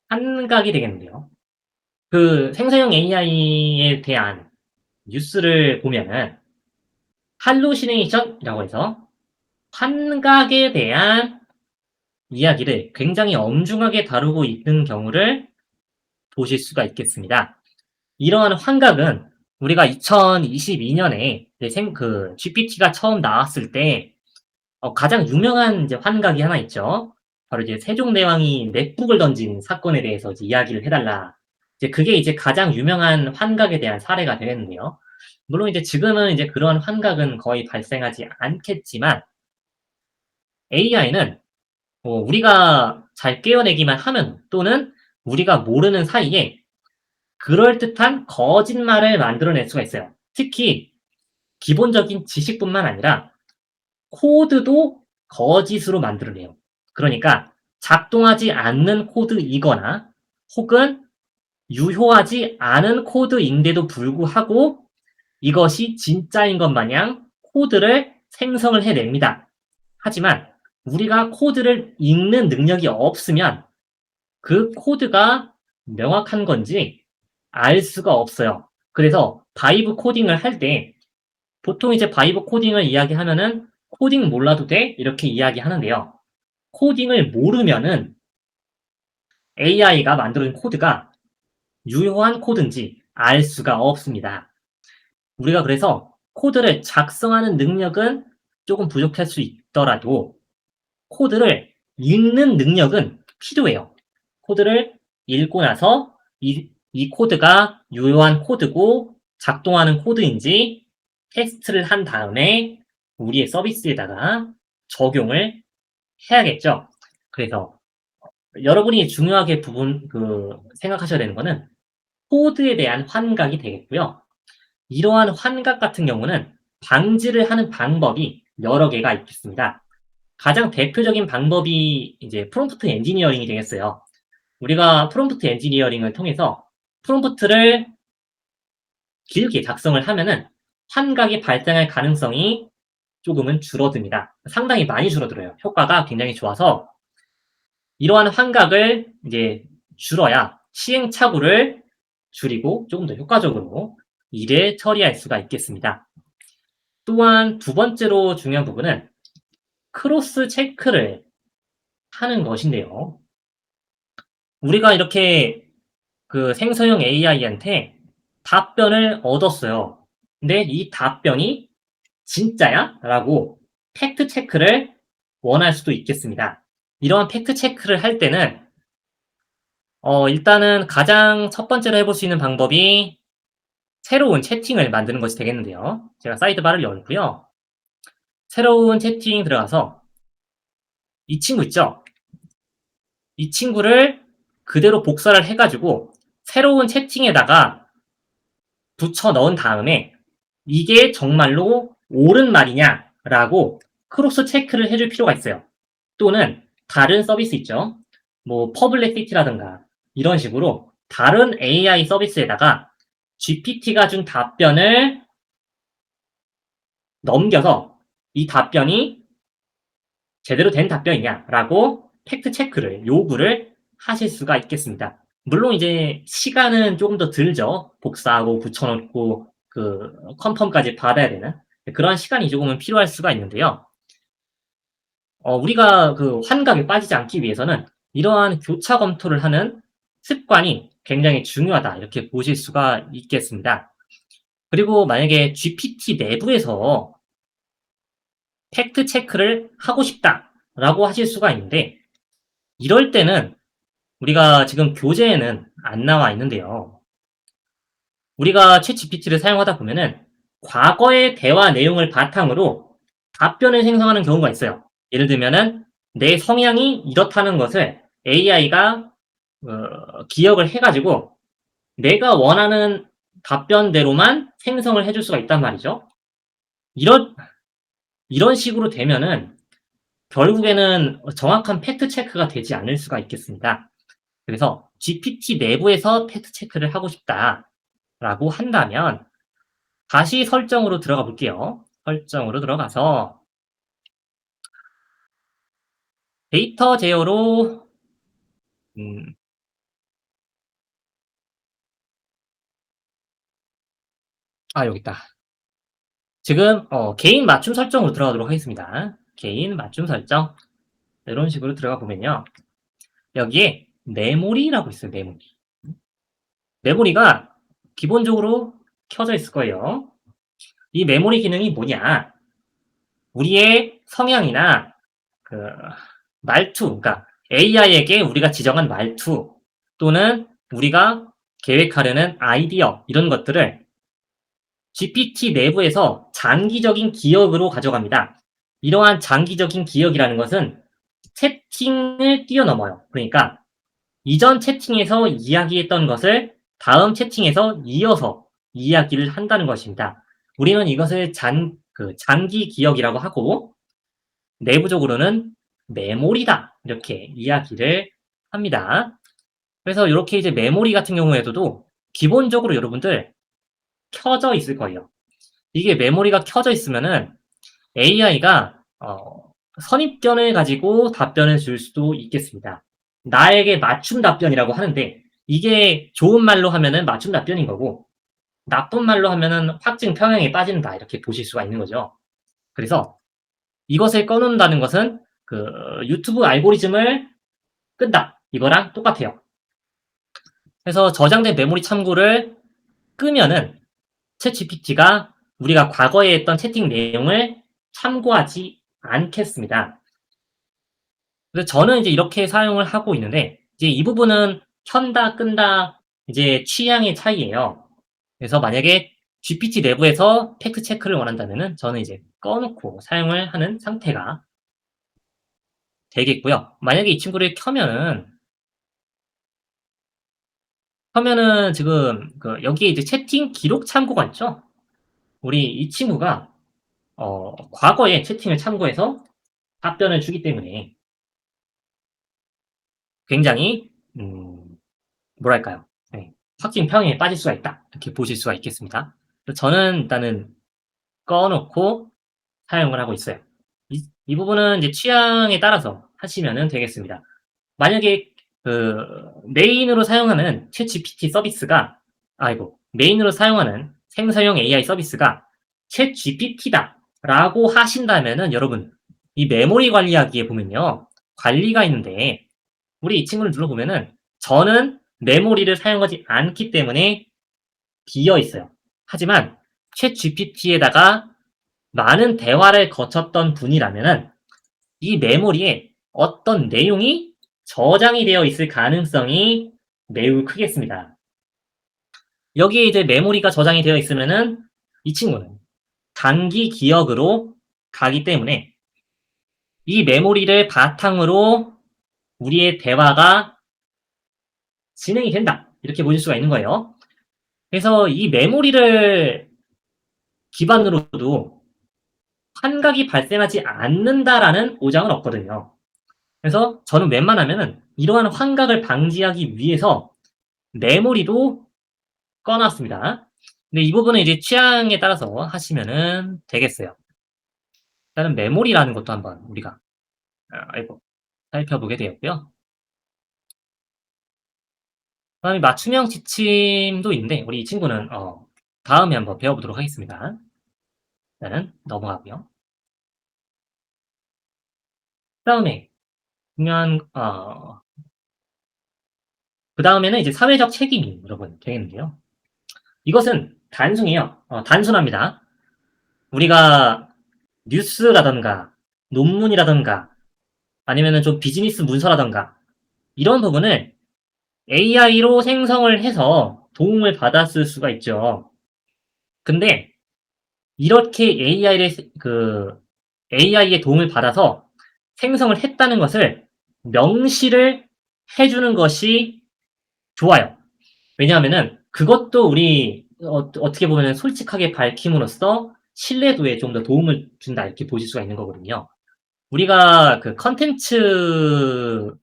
환각이 되겠는데요. 그 생성형 AI에 대한 뉴스를 보면은 할루시네이션이라고 해서 환각에 대한 이야기를 굉장히 엄중하게 다루고 있는 경우를 보실 수가 있겠습니다. 이러한 환각은 우리가 2022년에 GPT가 처음 나왔을 때 가장 유명한 이제 환각이 하나 있죠. 바로 이제 세종대왕이 넷북을 던진 사건에 대해서 이제 이야기를 해달라. 이제 그게 이제 가장 유명한 환각에 대한 사례가 되겠는데요. 물론 이제 지금은 이제 그러한 환각은 거의 발생하지 않겠지만 AI는 우리가 잘 깨어내기만 하면 또는 우리가 모르는 사이에 그럴듯한 거짓말을 만들어낼 수가 있어요. 특히 기본적인 지식뿐만 아니라 코드도 거짓으로 만들어내요. 그러니까 작동하지 않는 코드이거나 혹은 유효하지 않은 코드인데도 불구하고 이것이 진짜인 것 마냥 코드를 생성을 해냅니다. 하지만 우리가 코드를 읽는 능력이 없으면 그 코드가 명확한 건지 알 수가 없어요. 그래서 바이브 코딩을 할 때 보통 이제 바이브 코딩을 이야기하면은 코딩 몰라도 돼? 이렇게 이야기하는데요. 코딩을 모르면은 AI가 만들어낸 코드가 유효한 코드인지 알 수가 없습니다. 우리가 그래서 코드를 작성하는 능력은 조금 부족할 수 있더라도 코드를 읽는 능력은 필요해요. 코드를 읽고 나서 이 코드가 유효한 코드고 작동하는 코드인지 테스트를 한 다음에 우리의 서비스에다가 적용을 해야겠죠. 그래서 여러분이 중요하게 생각하셔야 되는 거는 코드에 대한 환각이 되겠고요. 이러한 환각 같은 경우는 방지를 하는 방법이 여러 개가 있겠습니다. 가장 대표적인 방법이 이제 프롬프트 엔지니어링이 되겠어요. 우리가 프롬프트 엔지니어링을 통해서 프롬프트를 길게 작성을 하면은 환각이 발생할 가능성이 조금은 줄어듭니다. 상당히 많이 줄어들어요. 효과가 굉장히 좋아서 이러한 환각을 이제 줄어야 시행착오를 줄이고 조금 더 효과적으로 일을 처리할 수가 있겠습니다. 또한 두 번째로 중요한 부분은 크로스 체크를 하는 것인데요. 우리가 이렇게 그 생성형 AI한테 답변을 얻었어요. 근데 이 답변이 진짜야? 라고 팩트 체크를 원할 수도 있겠습니다. 이러한 팩트 체크를 할 때는 일단은 가장 첫 번째로 해볼 수 있는 방법이 새로운 채팅을 만드는 것이 되겠는데요. 제가 사이드바를 열고요. 새로운 채팅 들어가서 이 친구 있죠? 이 친구를 그대로 복사를 해가지고 새로운 채팅에다가 붙여 넣은 다음에 이게 정말로 옳은 말이냐라고 크로스 체크를 해줄 필요가 있어요. 또는 다른 서비스 있죠. 뭐 퍼블리시티라든가 이런 식으로 다른 AI 서비스에다가 GPT가 준 답변을 넘겨서 이 답변이 제대로 된 답변이냐라고 팩트 체크를 요구를 하실 수가 있겠습니다. 물론 이제 시간은 조금 더 들죠. 복사하고 붙여넣고 그 컨펌까지 받아야 되는 그러한 시간이 조금은 필요할 수가 있는데요. 우리가 그 환각에 빠지지 않기 위해서는 이러한 교차 검토를 하는 습관이 굉장히 중요하다 이렇게 보실 수가 있겠습니다. 그리고 만약에 GPT 내부에서 팩트 체크를 하고 싶다라고 하실 수가 있는데 이럴 때는 우리가 지금 교재에는 안 나와 있는데요. 우리가 챗GPT를 사용하다 보면은 과거의 대화 내용을 바탕으로 답변을 생성하는 경우가 있어요. 예를 들면은 내 성향이 이렇다는 것을 AI가 기억을 해 가지고 내가 원하는 답변대로만 생성을 해줄 수가 있단 말이죠. 이런 이런 식으로 되면은 결국에는 정확한 팩트 체크가 되지 않을 수가 있겠습니다. 그래서 GPT 내부에서 팩트 체크를 하고 싶다라고 한다면 다시 설정으로 들어가 볼게요. 설정으로 들어가서 데이터 제어로 음 여기 있다. 지금 개인 맞춤 설정으로 들어가도록 하겠습니다. 개인 맞춤 설정. 이런 식으로 들어가 보면요. 여기에 메모리라고 있어요, 메모리. 메모리가 기본적으로 켜져 있을 거예요. 이 메모리 기능이 뭐냐? 우리의 성향이나 그 말투, 그러니까 AI에게 우리가 지정한 말투 또는 우리가 계획하려는 아이디어 이런 것들을 GPT 내부에서 장기적인 기억으로 가져갑니다. 이러한 장기적인 기억이라는 것은 채팅을 뛰어넘어요. 그러니까 이전 채팅에서 이야기했던 것을 다음 채팅에서 이어서 이야기를 한다는 것입니다. 우리는 이것을 장기 기억이라고 하고 내부적으로는 메모리다 이렇게 이야기를 합니다. 그래서 이렇게 이제 메모리 같은 경우에도 기본적으로 여러분들 켜져 있을 거예요. 이게 메모리가 켜져 있으면은 AI가 선입견을 가지고 답변을 줄 수도 있겠습니다. 나에게 맞춤 답변이라고 하는데 이게 좋은 말로 하면은 맞춤 답변인 거고 나쁜 말로 하면은 확증 편향에 빠진다 이렇게 보실 수가 있는 거죠. 그래서 이것을 꺼놓는다는 것은 유튜브 알고리즘을 끈다 이거랑 똑같아요. 그래서 저장된 메모리 참고를 끄면은 챗GPT가 우리가 과거에 했던 채팅 내용을 참고하지 않겠습니다. 그래서 저는 이제 이렇게 사용을 하고 있는데 이제 이 부분은 켠다 끈다 이제 취향의 차이예요. 그래서 만약에 GPT 내부에서 팩트 체크를 원한다면은 저는 이제 꺼 놓고 사용을 하는 상태가 되겠고요. 만약에 이 친구를 켜면은 지금 여기에 이제 채팅 기록 참고가 있죠. 우리 이 친구가 과거에 채팅을 참고해서 답변을 주기 때문에 굉장히 뭐랄까요? 네. 확증 평행에 빠질 수가 있다. 이렇게 보실 수가 있겠습니다. 저는 일단은 꺼 놓고 사용을 하고 있어요. 이 부분은 이제 취향에 따라서 하시면은 되겠습니다. 만약에 메인으로 사용하는 챗GPT 서비스가 메인으로 사용하는 생성형 AI 서비스가 챗GPT다라고 하신다면은 여러분 이 메모리 관리하기에 보면요. 관리가 있는데 우리 이 친구를 눌러보면은 저는 메모리를 사용하지 않기 때문에 비어 있어요. 하지만 챗GPT에다가 많은 대화를 거쳤던 분이라면은 이 메모리에 어떤 내용이 저장이 되어 있을 가능성이 매우 크겠습니다. 여기에 이제 메모리가 저장이 되어 있으면은 이 친구는 단기 기억으로 가기 때문에 이 메모리를 바탕으로 우리의 대화가 진행이 된다. 이렇게 보실 수가 있는 거예요. 그래서 이 메모리를 기반으로도 환각이 발생하지 않는다라는 보장은 없거든요. 그래서 저는 웬만하면은 이러한 환각을 방지하기 위해서 메모리도 꺼 놨습니다. 근데 이 부분은 이제 취향에 따라서 하시면은 되겠어요. 일단은 메모리라는 것도 한번 우리가 살펴보게 되었고요. 그다음에 맞춤형 지침도 있는데 우리 이 친구는 다음에 한번 배워보도록 하겠습니다. 일단은 넘어가고요. 그다음에 중요한 그다음에는 이제 사회적 책임이 여러분 되겠는데요. 이것은 단순해요. 단순합니다. 우리가 뉴스라든가 논문이라든가 아니면은 좀 비즈니스 문서라든가 이런 부분을 AI로 생성을 해서 도움을 받았을 수가 있죠. 근데 이렇게 AI의 도움을 받아서 생성을 했다는 것을 명시를 해 주는 것이 좋아요. 왜냐하면은 그것도 우리 어떻게 보면은 솔직하게 밝힘으로써 신뢰도에 좀 더 도움을 준다 이렇게 보실 수가 있는 거거든요. 우리가 그 컨텐츠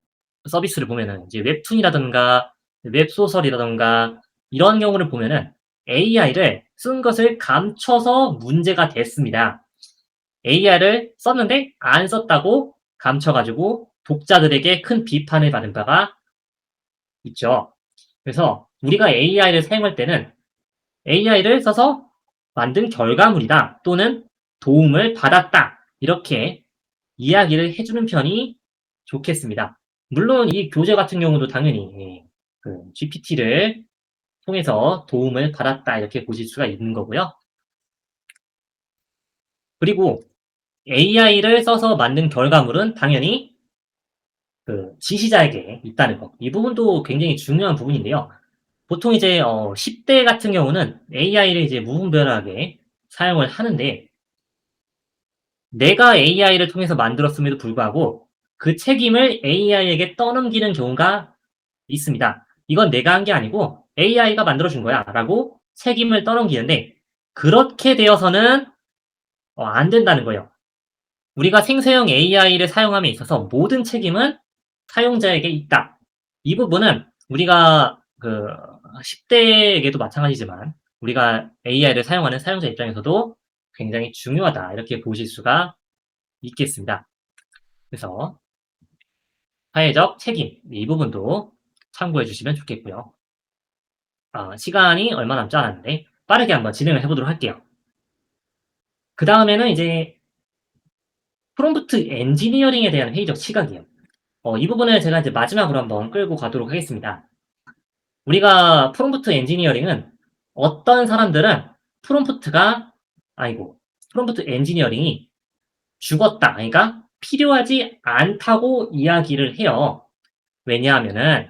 서비스를 보면은 이제 웹툰이라든가 웹소설이라든가 이런 경우를 보면은 AI를 쓴 것을 감춰서 문제가 됐습니다. AI를 썼는데 안 썼다고 감춰 가지고 독자들에게 큰 비판을 받은 바가 있죠. 그래서 우리가 AI를 사용할 때는 AI를 써서 만든 결과물이다 또는 도움을 받았다 이렇게 이야기를 해 주는 편이 좋겠습니다. 물론 이 교재 같은 경우도 당연히 그 GPT를 통해서 도움을 받았다 이렇게 보실 수가 있는 거고요. 그리고 AI를 써서 만든 결과물은 당연히 그 지시자에게 있다는 거. 이 부분도 굉장히 중요한 부분인데요. 보통 이제 10대 같은 경우는 AI를 이제 무분별하게 사용을 하는데 내가 AI를 통해서 만들었음에도 불구하고 그 책임을 AI에게 떠넘기는 경우가 있습니다. "이건 내가 한 게 아니고 AI가 만들어 준 거야."라고 책임을 떠넘기는데 그렇게 되어서는 안 된다는 거예요. 우리가 생성형 AI를 사용함에 있어서 모든 책임은 사용자에게 있다. 이 부분은 우리가 그 10 대에게도 마찬가지지만 우리가 AI를 사용하는 사용자 입장에서도 굉장히 중요하다. 이렇게 보실 수가 있겠습니다. 그래서 사회적 책임 이 부분도 참고해 주시면 좋겠고요. 시간이 얼마 남지 않았는데 빠르게 한번 진행을 해 보도록 할게요. 그다음에는 이제 프롬프트 엔지니어링에 대한 회의적 시각이에요. 이 부분을 제가 이제 마지막으로 한번 끌고 가도록 하겠습니다. 우리가 프롬프트 엔지니어링은 어떤 사람들은 프롬프트가 아니고 프롬프트 엔지니어링이 죽었다. 그러니까 필요하지 않다고 이야기를 해요. 왜냐하면은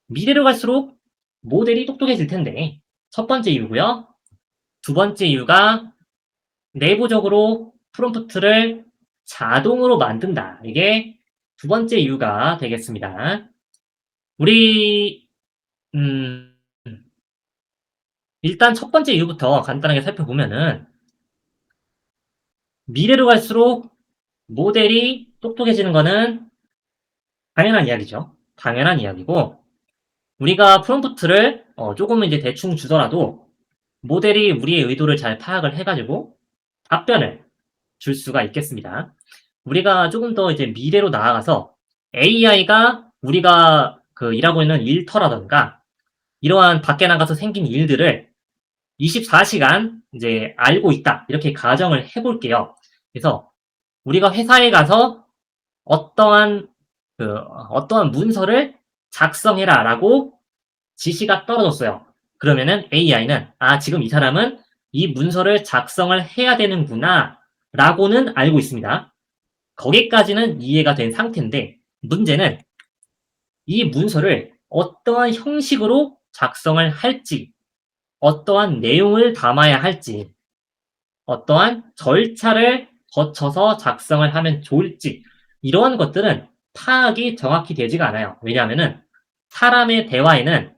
미래로 갈수록 모델이 똑똑해질 텐데 첫 번째 이유고요. 두 번째 이유가 내부적으로 프롬프트를 자동으로 만든다. 이게 두 번째 이유가 되겠습니다. 우리 음 일단 첫 번째 이유부터 간단하게 살펴보면은 미래로 갈수록 모델이 똑똑해지는 거는 당연한 이야기죠. 당연한 이야기고 우리가 프롬프트를 쪼금은 이제 대충 주더라도 모델이 우리의 의도를 잘 파악을 해 가지고 답변을 줄 수가 있겠습니다. 우리가 조금 더 이제 미래로 나아가서 AI가 우리가 그 일하고 있는 일터라든가 이러한 밖에 나가서 생긴 일들을 24 시간 이제 알고 있다. 이렇게 가정을 해 볼게요. 그래서 우리가 회사에 가서 어떠한 어떠한 문서를 작성해라라고 지시가 떨어졌어요. 그러면은 AI는 '아 지금 이 사람은 이 문서를 작성을 해야 되는구나.'라고는 알고 있습니다. 거기까지는 이해가 된 상태인데 문제는 이 문서를 어떠한 형식으로 작성을 할지, 어떠한 내용을 담아야 할지, 어떠한 절차를 거쳐서 작성을 하면 좋을지 이러한 것들은 파악이 정확히 되지가 않아요. 왜냐하면은 사람의 대화에는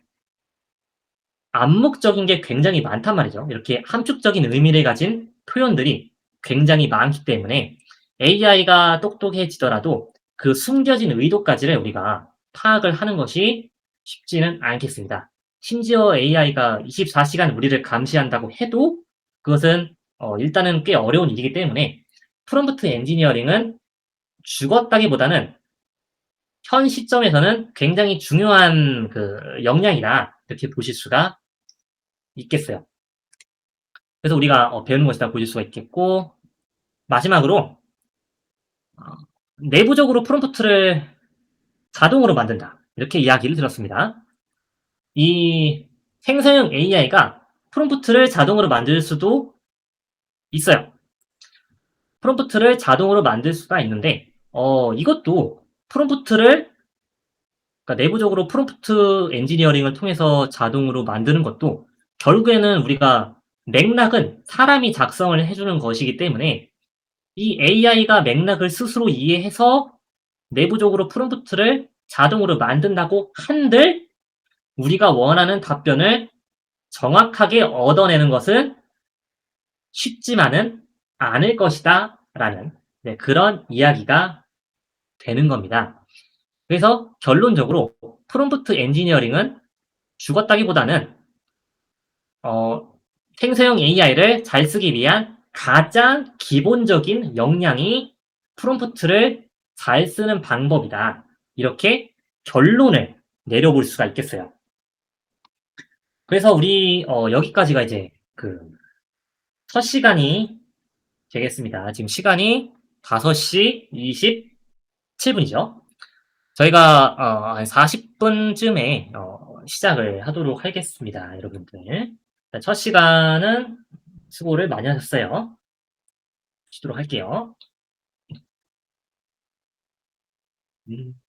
암묵적인 게 굉장히 많단 말이죠. 이렇게 함축적인 의미를 가진 표현들이 굉장히 많기 때문에 AI가 똑똑해지더라도 그 숨겨진 의도까지를 우리가 파악을 하는 것이 쉽지는 않겠습니다. 심지어 AI가 24 시간 우리를 감시한다고 해도 그것은 일단은 꽤 어려운 일이기 때문에 프롬프트 엔지니어링은 죽었다기보다는 현 시점에서는 굉장히 중요한 그 역량이다. 이렇게 보실 수가 있겠어요. 그래서 우리가 배우는 것이다 보실 수가 있겠고 마지막으로 어 내부적으로 프롬프트를 자동으로 만든다. 이렇게 이야기를 들었습니다. 이 생성형 AI가 프롬프트를 자동으로 만들 수도 있어요. 프롬프트를 자동으로 만들 수가 있는데 이것도 프롬프트를 그러니까 내부적으로 프롬프트 엔지니어링을 통해서 자동으로 만드는 것도 결국에는 우리가 맥락은 사람이 작성을 해 주는 것이기 때문에 이 AI가 맥락을 스스로 이해해서 내부적으로 프롬프트를 자동으로 만든다고 한들 우리가 원하는 답변을 정확하게 얻어내는 것은 쉽지만은 않을 것이다라는 그런 이야기가 되는 겁니다. 그래서 결론적으로 프롬프트 엔지니어링은 죽었다기보다는 어, 생성형 AI를 잘 쓰기 위한 가장 기본적인 역량이 프롬프트를 잘 쓰는 방법이다. 이렇게 결론을 내려볼 수가 있겠어요. 그래서 우리 여기까지가 이제 그 첫 시간이 되겠습니다. 지금 시간이 5시 27분이죠. 저희가 한 40분쯤에 시작을 하도록 하겠습니다, 여러분들. 첫 시간은 수고를 많이 하셨어요. 쉬도록 할게요. 음,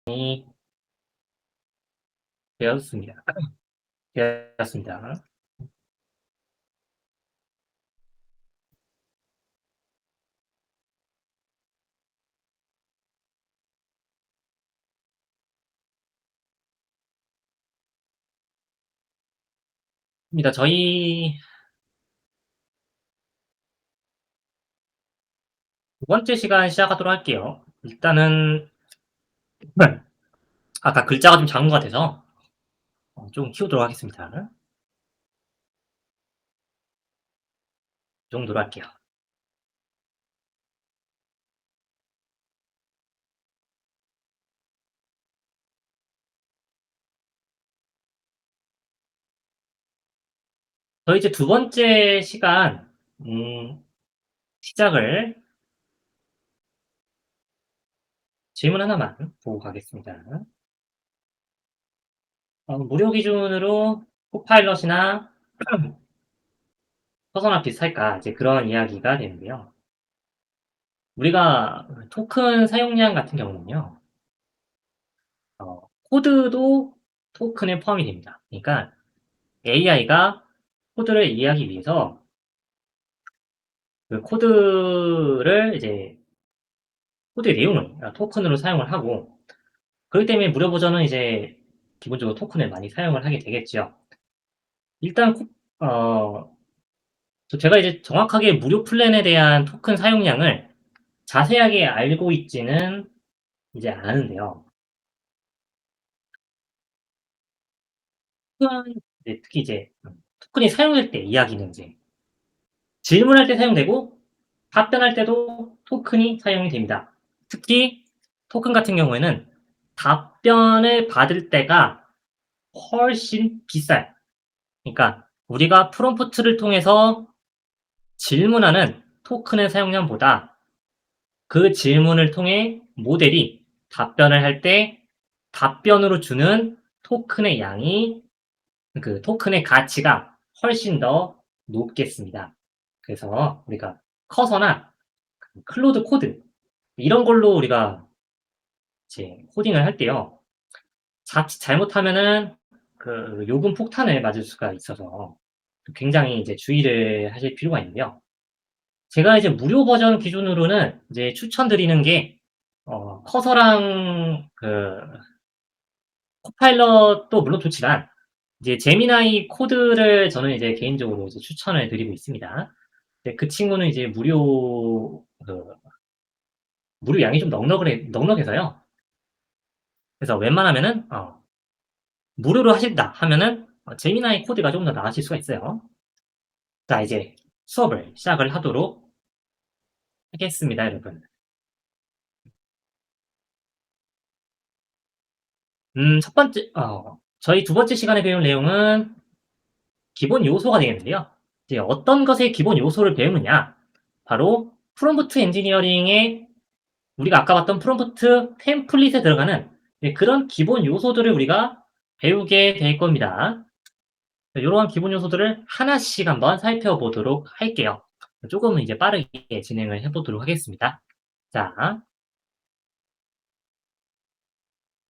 이 되었습니다. 되었습니다. 입니다. 저희 두 번째 시간 시작하도록 할게요. 일단은 아까 글자가 좀 작은 것 같아서 좀 키우도록 하겠습니다. 이 정도로 할게요. 저희 이제 두 번째 시간 시작을 질문 하나만 보고 가겠습니다. 무료 기준으로 코파일럿이나 퍼서나 비슷할까? 이제 그런 이야기가 되는데요. 우리가 토큰 사용량 같은 경우는요, 코드도 토큰에 포함이 됩니다. 그러니까 AI가 코드를 이해하기 위해서 그 코드의 내용을 토큰으로 사용을 하고, 그렇기 때문에 무료 버전은 이제 기본적으로 토큰을 많이 사용을 하게 되겠죠. 일단, 어, 제가 이제 정확하게 무료 플랜에 대한 토큰 사용량을 자세하게 알고 있지는 이제 않은데요. 토큰 네 특히 이제 토큰이 사용될 때 이야기는 이제 질문할 때 사용되고 답변할 때도 토큰이 사용이 됩니다. 특히 토큰 같은 경우에는 답변을 받을 때가 훨씬 비싸요. 그러니까 우리가 프롬프트를 통해서 질문하는 토큰의 사용량보다 그 질문을 통해 모델이 답변을 할 때 답변으로 주는 토큰의 양이 그 토큰의 가치가 훨씬 더 높겠습니다. 그래서 우리가 커서나 클로드 코드 이런 걸로 우리가 이제 코딩을 할 때요. 자칫 잘못하면은 그 요금 폭탄을 맞을 수가 있어서 굉장히 이제 주의를 하실 필요가 있는데요. 제가 이제 무료 버전 기준으로는 이제 추천드리는 게 커서랑 그 코파일럿도 물론 좋지만 이제 제미나이 코드를 저는 이제 개인적으로 이제 추천을 드리고 있습니다. 근데 그 친구는 이제 무료 양이 좀 넉넉해서요. 그래서 웬만하면은 무료로 하신다 하면은 제미나이 코드가 좀 더 나으실 수가 있어요. 자, 이제 수업을 시작을 하도록 하겠습니다, 여러분. 첫 번째, 저희 두 번째 시간에 배울 내용은 기본 요소가 되겠는데요. 이제 어떤 것의 기본 요소를 배우느냐? 바로 프롬프트 엔지니어링의 우리가 아까 봤던 프롬프트 템플릿에 들어가는 그런 기본 요소들을 우리가 배우게 될 겁니다. 이러한 기본 요소들을 하나씩 한번 살펴보도록 할게요. 조금은 이제 빠르게 진행을 해보도록 하겠습니다. 자,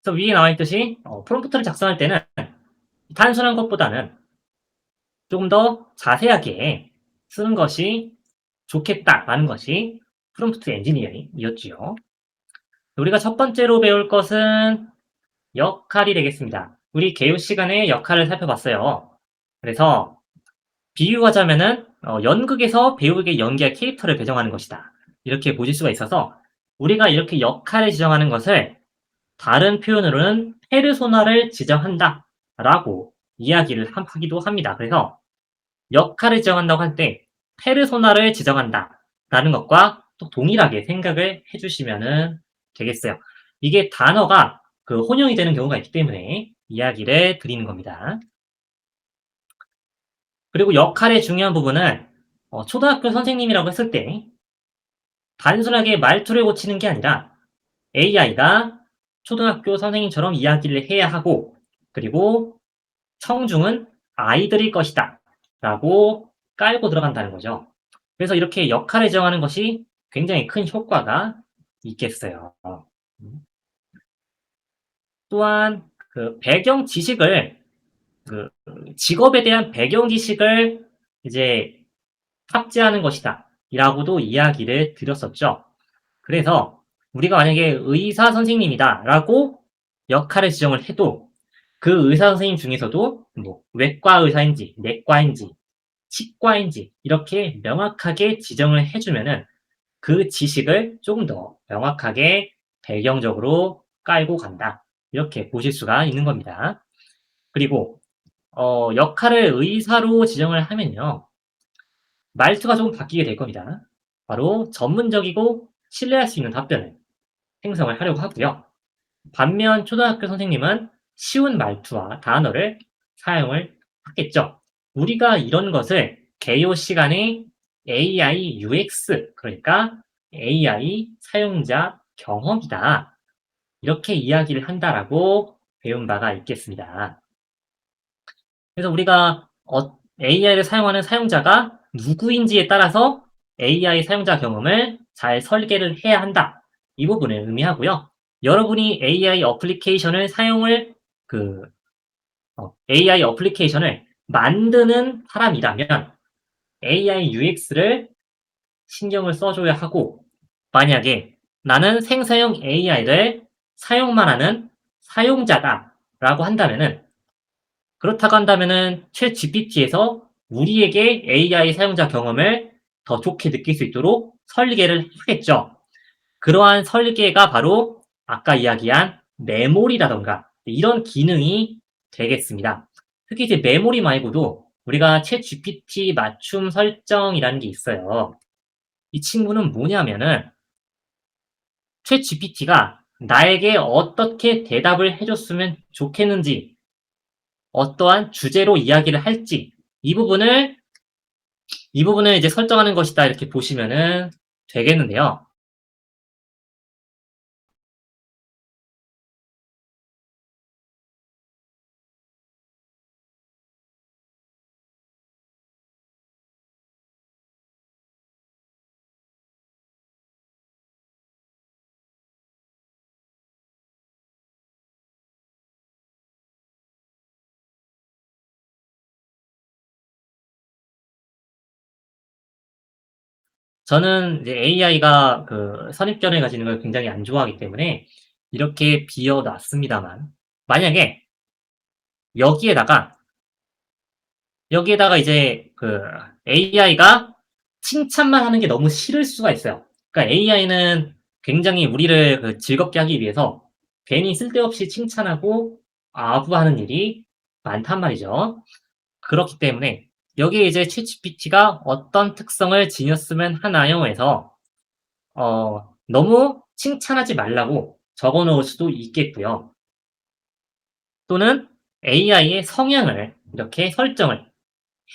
그래서 위에 나와 있듯이 프롬프트를 작성할 때는 단순한 것보다는 조금 더 자세하게 쓰는 것이 좋겠다라는 것이 프롬프트 엔지니어링이었지요. 우리가 첫 번째로 배울 것은 역할이 되겠습니다. 우리 개요 시간에 역할을 살펴봤어요. 그래서 비유하자면은 연극에서 배우에게 연기할 캐릭터를 배정하는 것이다. 이렇게 보실 수가 있어서 우리가 이렇게 역할을 지정하는 것을 다른 표현으로는 페르소나를 지정한다 라고 이야기를 하기도 합니다. 그래서 역할을 지정한다고 할 때 페르소나를 지정한다 라는 것과 또 동일하게 생각을 해주시면 되겠어요. 이게 단어가 그 혼용이 되는 경우가 있기 때문에 이야기를 드리는 겁니다. 그리고 역할의 중요한 부분은 초등학교 선생님이라고 했을 때 단순하게 말투를 고치는 게 아니라 AI가 초등학교 선생님처럼 이야기를 해야 하고 그리고 청중은 아이들일 것이다 라고 깔고 들어간다는 거죠. 그래서 이렇게 역할을 정하는 것이 굉장히 큰 효과가 있겠어요. 또한 그 배경 지식을 그 직업에 대한 배경 지식을 이제 탑재하는 것이다 라고도 이야기를 드렸었죠. 그래서 우리가 만약에 의사 선생님이다 라고 역할을 지정을 해도 그 의사 선생님 중에서도 뭐 외과 의사인지 내과인지 치과인지 이렇게 명확하게 지정을 해주면은 그 지식을 조금 더 명확하게 배경적으로 깔고 간다. 이렇게 보실 수가 있는 겁니다. 그리고 역할을 의사로 지정을 하면요. 말투가 조금 바뀌게 될 겁니다. 바로 전문적이고 신뢰할 수 있는 답변을 생성을 하려고 하고요. 반면 초등학교 선생님은 쉬운 말투와 단어를 사용을 하겠죠. 우리가 이런 것을 개요 시간에 AI UX, 그러니까 AI 사용자 경험이다. 이렇게 이야기를 한다라고 배운 바가 있겠습니다. 그래서 우리가 AI를 사용하는 사용자가 누구인지에 따라서 AI 사용자 경험을 잘 설계를 해야 한다. 이 부분을 의미하고요. 여러분이 그 AI 어플리케이션을 만드는 사람이라면 AI UX를 신경을 써줘야 하고 만약에 나는 생성형 AI를 사용만 하는 사용자다라고 한다면은 그렇다고 한다면은 챗 GPT에서 우리에게 AI 사용자 경험을 더 좋게 느낄 수 있도록 설계를 하겠죠. 그러한 설계가 바로 아까 이야기한 메모리라든가 이런 기능이 되겠습니다. 특히 이제 메모리 말고도 우리가 챗GPT 맞춤 설정이라는 게 있어요. 이 친구는 뭐냐면은 챗GPT가 나에게 어떻게 대답을 해줬으면 좋겠는지, 어떠한 주제로 이야기를 할지 이 부분을 이 부분을 이제 설정하는 것이다 이렇게 보시면은 되겠는데요. 저는 이제 AI가 그 선입견을 가지는 걸 굉장히 안 좋아하기 때문에 이렇게 비워 놨습니다만, 만약에 여기에다가 이제 그 AI가 칭찬만 하는 게 너무 싫을 수가 있어요. 그러니까 AI는 굉장히 우리를 그 즐겁게 하기 위해서 괜히 쓸데없이 칭찬하고 아부하는 일이 많단 말이죠. 그렇기 때문에 여기에 이제 챗GPT가 어떤 특성을 지녔으면 하나요? 해서 너무 칭찬하지 말라고 적어 놓을 수도 있겠고요. 또는 AI의 성향을 이렇게 설정을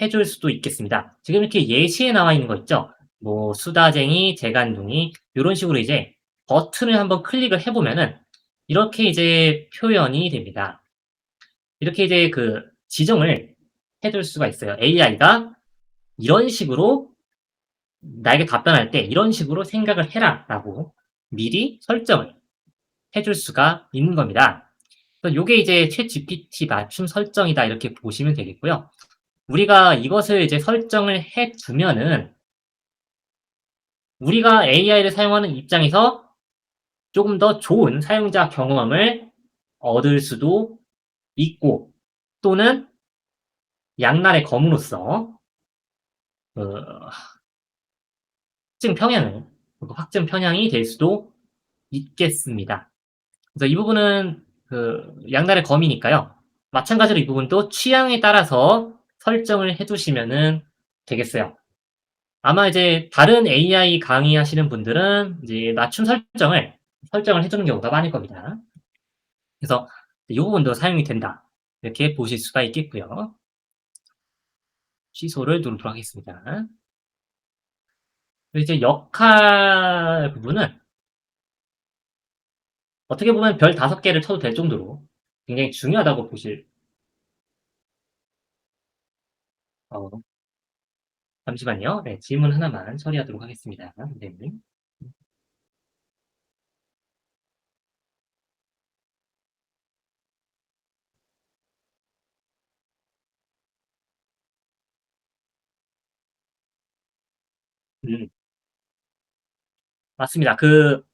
해줄 수도 있겠습니다. 지금 이렇게 예시에 나와 있는 거 있죠? 뭐 수다쟁이, 재간둥이 요런 식으로 이제 버튼을 한번 클릭을 해 보면은 이렇게 이제 표현이 됩니다. 이렇게 이제 그 지정을 해줄 수가 있어요. AI가 이런 식으로 나에게 답변할 때 "이런 식으로 생각을 해라."라고 미리 설정을 해줄 수가 있는 겁니다. 그래서 요게 이제 챗GPT 맞춤 설정이다 이렇게 보시면 되겠고요. 우리가 이것을 이제 설정을 해 두면은 우리가 AI를 사용하는 입장에서 조금 더 좋은 사용자 경험을 얻을 수도 있고, 또는 양날의 검으로서 그 확증 편향이 될 수도 있겠습니다. 그래서 이 부분은 그 양날의 검이니까요. 마찬가지로 이 부분도 취향에 따라서 설정을 해 두시면은 되겠어요. 아마 이제 다른 AI 강의하시는 분들은 이제 맞춤 설정을 해 주는 경우가 많을 겁니다. 그래서 이 부분도 사용이 된다. 이렇게 보실 수가 있겠고요. 취소를 누르도록 하겠습니다. 그리고 이제 역할 부분은 어떻게 보면 별 5개를 쳐도 될 정도로 굉장히 중요하다고 보실. 어 잠시만요. 네, 질문 하나만 처리하도록 하겠습니다. 네. 음 맞습니다. 그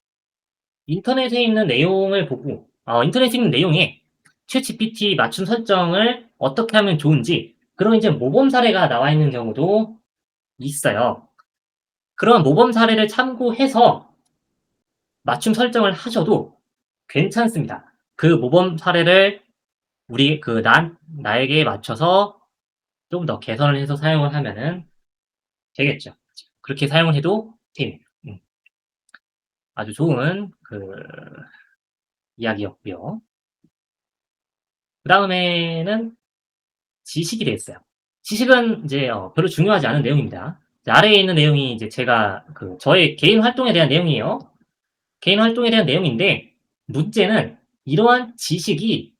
인터넷에 있는 내용을 보고 인터넷에 있는 내용에 챗GPT 맞춤 설정을 어떻게 하면 좋은지 그런 이제 모범 사례가 나와 있는 경우도 있어요. 그런 모범 사례를 참고해서 맞춤 설정을 하셔도 괜찮습니다. 그 모범 사례를 우리 그 나에게 맞춰서 좀 더 개선을 해서 사용을 하면은 되겠죠. 그렇게 사용을 해도 됩니다. 아주 좋은 그 이야기였고요. 그다음에는 지식이 되겠어요. 지식은 이제 별로 중요하지 않은 내용입니다. 이제 아래에 있는 내용이 이제 제가 그 저의 개인 활동에 대한 내용이에요. 개인 활동에 대한 내용인데 문제는 이러한 지식이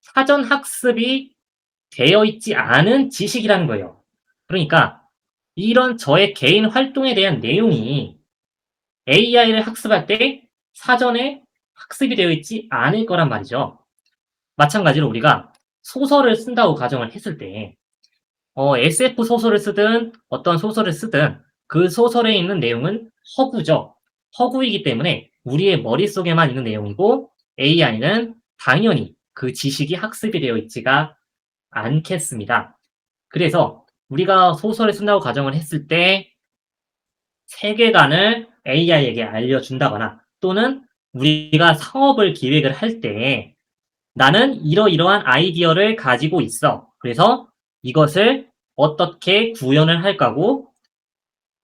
사전 학습이 되어 있지 않은 지식이라는 거예요. 그러니까 이런 저의 개인 활동에 대한 내용이 AI를 학습할 때 사전에 학습이 되어 있지 않을 거란 말이죠. 마찬가지로 우리가 소설을 쓴다고 가정을 했을 때 SF 소설을 쓰든 어떤 소설을 쓰든 그 소설에 있는 내용은 허구죠. 허구이기 때문에 우리의 머릿속에만 있는 내용이고 AI는 당연히 그 지식이 학습이 되어 있지가 않겠습니다. 그래서 우리가 소설을 쓴다고 가정을 했을 때 세계관을 AI에게 알려준다거나 또는 우리가 사업을 기획을 할 때 나는 이러이러한 아이디어를 가지고 있어. 그래서 이것을 어떻게 구현을 할 거고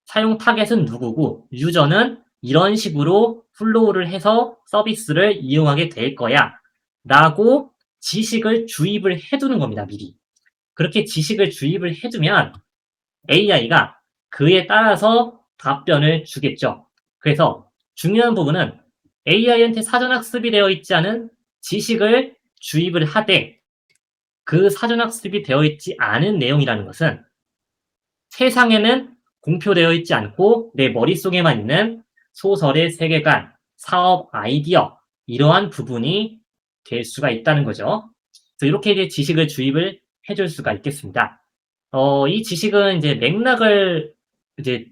사용 타겟은 누구고 유저는 이런 식으로 플로우를 해서 서비스를 이용하게 될 거야. 라고 지식을 주입을 해두는 겁니다, 미리. 그렇게 지식을 주입을 해두면 AI가 그에 따라서 답변을 주겠죠. 그래서 중요한 부분은 AI한테 사전학습이 되어 있지 않은 지식을 주입을 하되 그 사전학습이 되어 있지 않은 내용이라는 것은 세상에는 공표되어 있지 않고 내 머릿속에만 있는 소설의 세계관, 사업 아이디어 이러한 부분이 될 수가 있다는 거죠. 그래서 이렇게 이제 지식을 주입을 해줄 수가 있겠습니다. 이 지식은 이제 맥락을 이제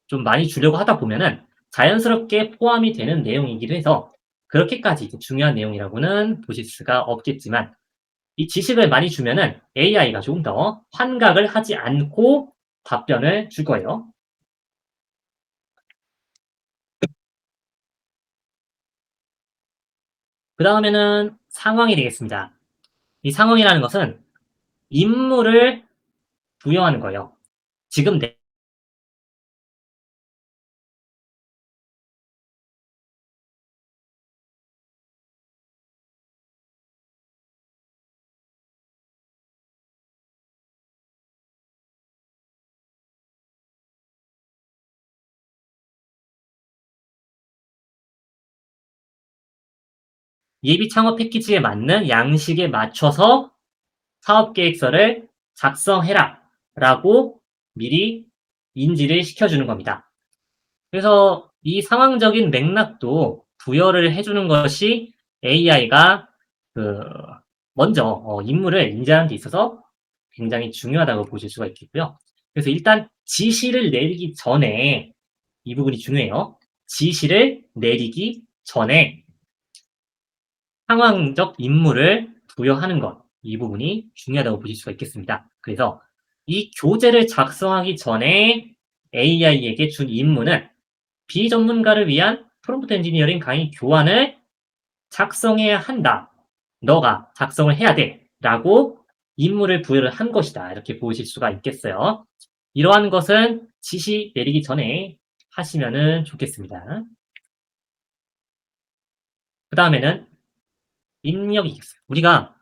좀 많이 주려고 하다 보면은 자연스럽게 포함이 되는 내용이기도 해서 그렇게까지 중요한 내용이라고는 보실 수가 없겠지만 이 지식을 많이 주면은 AI가 조금 더 환각을 하지 않고 답변을 줄 거예요. 그 다음에는 상황이 되겠습니다. 이 상황이라는 것은 임무를 부여하는 거예요. 지금 예비 창업 패키지에 맞는 양식에 맞춰서 사업 계획서를 작성해라 라고 미리 인지를 시켜주는 겁니다. 그래서 이 상황적인 맥락도 부여를 해주는 것이 AI가 그 먼저 임무를 인지하는 데 있어서 굉장히 중요하다고 보실 수가 있겠고요. 그래서 일단 지시를 내리기 전에 이 부분이 중요해요. 지시를 내리기 전에 상황적 임무를 부여하는 것, 이 부분이 중요하다고 보실 수가 있겠습니다. 그래서 이 교재를 작성하기 전에 AI에게 준 임무는 비전문가를 위한 프롬프트 엔지니어링 강의 교환을 작성해야 한다. 너가 작성을 해야 돼. 라고 임무를 부여를 한 것이다. 이렇게 보실 수가 있겠어요. 이러한 것은 지시 내리기 전에 하시면 좋겠습니다. 그 다음에는 입력이겠어요. 우리가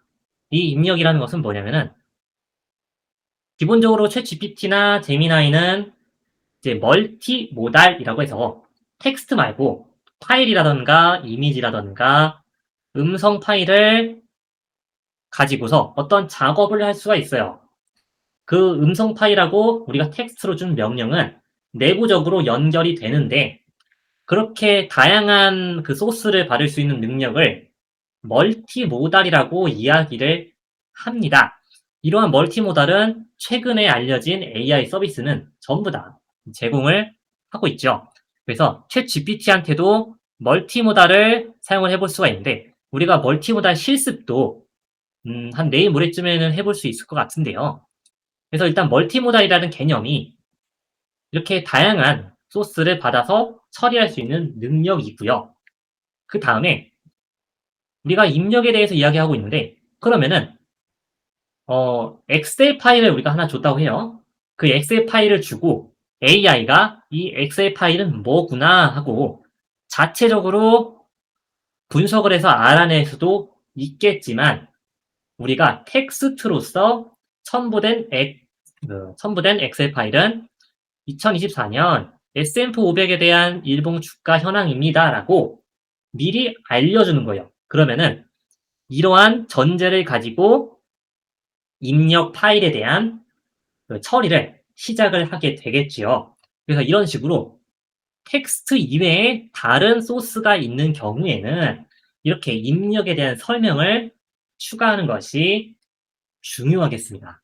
이 입력이라는 것은 뭐냐면은 기본적으로 챗 GPT나 제미나이는 이제 멀티모달이라고 해서 텍스트 말고 파일이라던가 이미지라던가 음성 파일을 가지고서 어떤 작업을 할 수가 있어요. 그 음성 파일하고 우리가 텍스트로 준 명령은 내부적으로 연결이 되는데 그렇게 다양한 그 소스를 받을 수 있는 능력을 멀티모달이라고 이야기를 합니다. 이러한 멀티모달은 최근에 알려진 AI 서비스는 전부 다 제공을 하고 있죠. 그래서 챗 GPT한테도 멀티모달을 사용을 해볼 수가 있는데 우리가 멀티모달 실습도 한 내일 모레쯤에는 해볼 수 있을 것 같은데요. 그래서 일단 멀티모달이라는 개념이 이렇게 다양한 소스를 받아서 처리할 수 있는 능력이고요. 그 다음에 우리가 입력에 대해서 이야기하고 있는데 그러면은 엑셀 파일을 우리가 하나 줬다고 해요. 그 엑셀 파일을 주고 AI가 이 엑셀 파일은 뭐구나 하고 자체적으로 분석을 해서 알아낼 수도 있겠지만 우리가 텍스트로서 첨부된 엑셀 파일은 2024년 S&P 500에 대한 일봉 주가 현황입니다라고 미리 알려주는 거예요. 그러면은 이러한 전제를 가지고 입력 파일에 대한 그 처리를 시작을 하게 되겠지요. 그래서 이런 식으로 텍스트 이외에 다른 소스가 있는 경우에는 이렇게 입력에 대한 설명을 추가하는 것이 중요하겠습니다.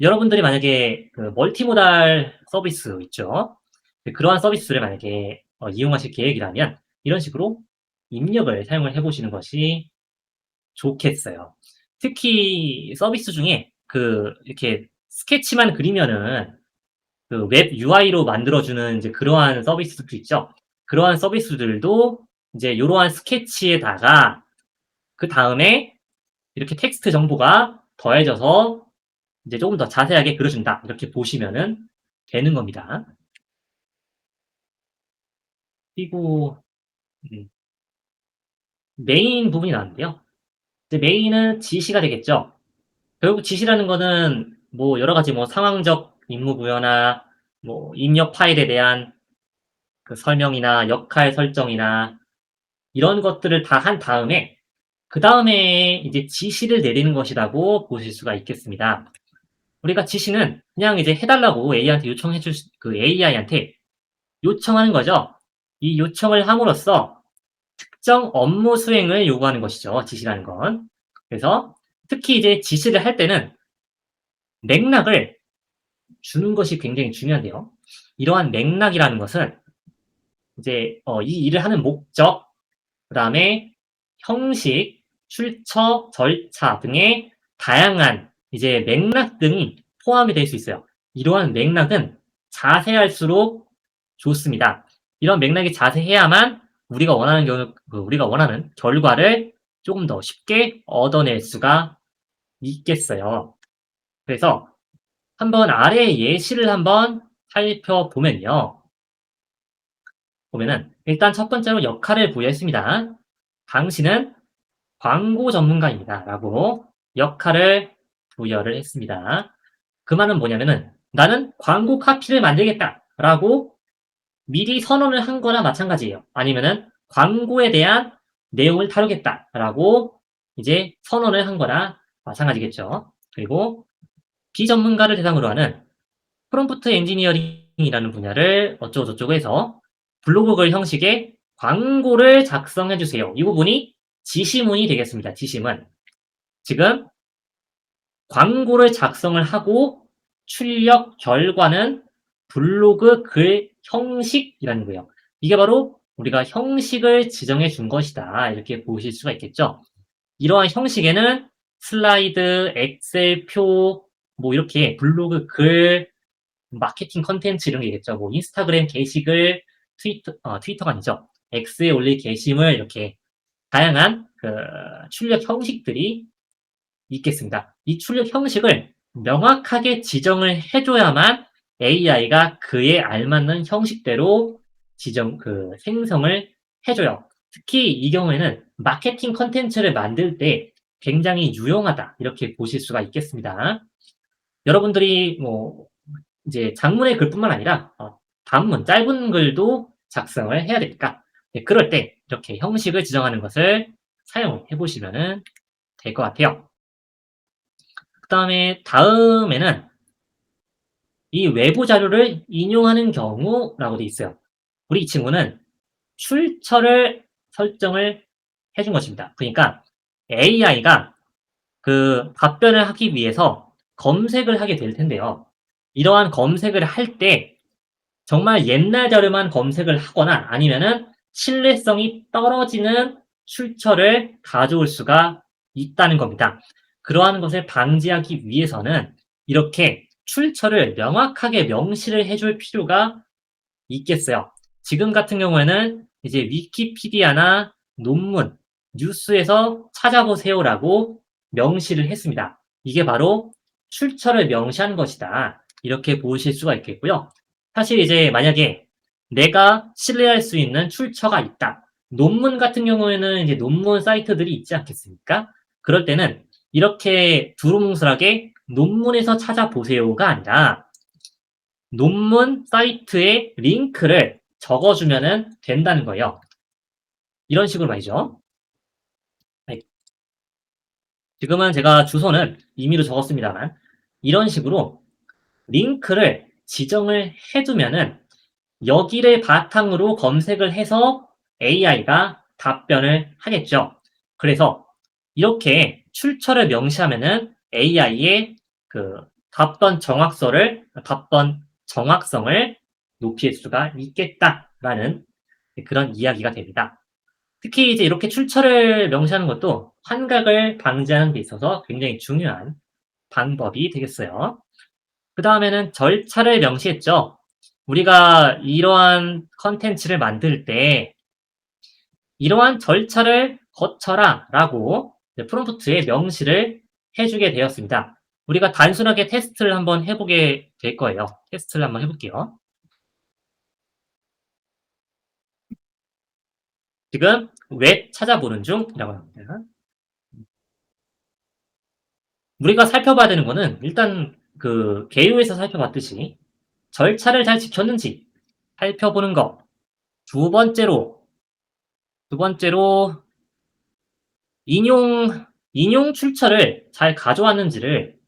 여러분들이 만약에 그 멀티모달 서비스 있죠. 그러한 서비스를 만약에 이용하실 계획이라면 이런 식으로 입력을 사용을 해보시는 것이 좋겠어요. 특히 서비스 중에 그 이렇게 스케치만 그리면은 그 웹 UI로 만들어주는 이제 그러한 서비스도 있죠. 그러한 서비스들도 이제 요러한 스케치에다가 그다음에 이렇게 텍스트 정보가 더해져서 이제 조금 더 자세하게 그려준다. 이렇게 보시면은 되는 겁니다. 그리고 음, 메인 부분이 나왔는데요. 이제 메인은 지시가 되겠죠. 결국 지시라는 거는 뭐 여러 가지 뭐 상황적 임무 부여나 뭐 입력 파일에 대한 그 설명이나 역할 설정이나 이런 것들을 다 한 다음에 그다음에 이제 지시를 내리는 것이라고 보실 수가 있겠습니다. 우리가 지시는 그냥 이제 해 달라고 AI한테 요청해 줄 그 AI한테 요청하는 거죠. 이 요청을 함으로써 특정 업무 수행을 요구하는 것이죠, 지시라는 건. 그래서 특히 이제 지시를 할 때는 맥락을 주는 것이 굉장히 중요한데요. 이러한 맥락이라는 것은 이제 이 일을 하는 목적, 그다음에 형식, 출처, 절차 등의 다양한 이제 맥락 등이 포함이 될 수 있어요. 이러한 맥락은 자세할수록 좋습니다. 이런 맥락이 자세해야만 우리가 원하는 결과를 조금 더 쉽게 얻어낼 수가 있겠어요. 그래서 한번 아래 예시를 한번 살펴보면요. 보면은 일단 첫 번째로 역할을 부여했습니다. 당신은 광고 전문가입니다. 라고 역할을 부여를 했습니다. 그 말은 뭐냐면은 나는 광고 카피를 만들겠다. 라고 미리 선언을 한 거나 마찬가지예요. 아니면은 광고에 대한 내용을 다루겠다. 라고 이제 선언을 한 거나 마찬가지겠죠. 그리고 비전문가를 대상으로 하는 프롬프트 엔지니어링이라는 분야를 어쩌고저쩌고 해서 블로그 글 형식의 광고를 작성해 주세요. 이 부분이 지시문이 되겠습니다. 지시문. 지금 광고를 작성을 하고 출력 결과는 블로그 글 형식이라는 거예요. 이게 바로 우리가 형식을 지정해 준 것이다. 이렇게 보실 수가 있겠죠. 이러한 형식에는 슬라이드, 엑셀 표, 뭐 이렇게 블로그 글, 마케팅 컨텐츠 이런 게 있겠죠. 뭐 인스타그램 게시글, 트위터가 아니죠. X에 올릴 게시물 이렇게 다양한 그 출력 형식들이 있겠습니다. 이 출력 형식을 명확하게 지정을 해줘야만 AI가 그에 알맞는 형식대로 생성을 해줘요. 특히 이 경우에는 마케팅 컨텐츠를 만들 때 굉장히 유용하다. 이렇게 보실 수가 있겠습니다. 여러분들이 뭐 이제 장문의 글뿐만 아니라 단문, 짧은 글도 작성을 해야 되니까 그럴 때 이렇게 형식을 지정하는 것을 사용해 보시면 될 것 같아요. 다음에는 이 외부 자료를 인용하는 경우라고 돼 있어요. 우리 이 친구는 출처를 설정을 해준 것입니다. 그러니까 AI가 그 답변을 하기 위해서 검색을 하게 될 텐데요. 이러한 검색을 할 때 정말 옛날 자료만 검색을 하거나 아니면은 신뢰성이 떨어지는 출처를 가져올 수가 있다는 겁니다. 그러한 것을 방지하기 위해서는 이렇게 출처를 명확하게 명시를 해줄 필요가 있겠어요. 지금 같은 경우에는 이제 위키피디아나 논문, 뉴스에서 찾아보세요라고 명시를 했습니다. 이게 바로 출처를 명시한 것이다. 이렇게 보실 수가 있겠고요. 사실 이제 만약에 내가 신뢰할 수 있는 출처가 있다. 논문 같은 경우에는 이제 논문 사이트들이 있지 않겠습니까? 그럴 때는 이렇게 두루뭉술하게 논문에서 찾아보세요가 아니라 논문 사이트에 링크를 적어주면 된다는 거예요. 이런 식으로 말이죠. 네. 지금은 제가 주소는 임의로 적었습니다만 이런 식으로 링크를 지정을 해두면은 여기를 바탕으로 검색을 해서 AI가 답변을 하겠죠. 그래서 이렇게 출처를 명시하면은 AI의 그 답변 정확성을 높일 수가 있겠다라는 그런 이야기가 됩니다. 특히 이제 이렇게 출처를 명시하는 것도 환각을 방지하는 데 있어서 굉장히 중요한 방법이 되겠어요. 그다음에는 절차를 명시했죠. 우리가 이러한 컨텐츠를 만들 때 "이러한 절차를 거쳐라."라고 프롬프트에 명시를 해 주게 되었습니다. 우리가 단순하게 테스트를 한번 해 보게 될 거예요. 테스트를 한번 해 볼게요. 지금 웹 찾아보는 중이라고 합니다. 우리가 살펴봐야 되는 거는 일단 그 개요에서 살펴봤듯이 절차를 잘 지켰는지 살펴보는 거. 두 번째로, 두 번째로 인용 출처를 잘 가져왔는지를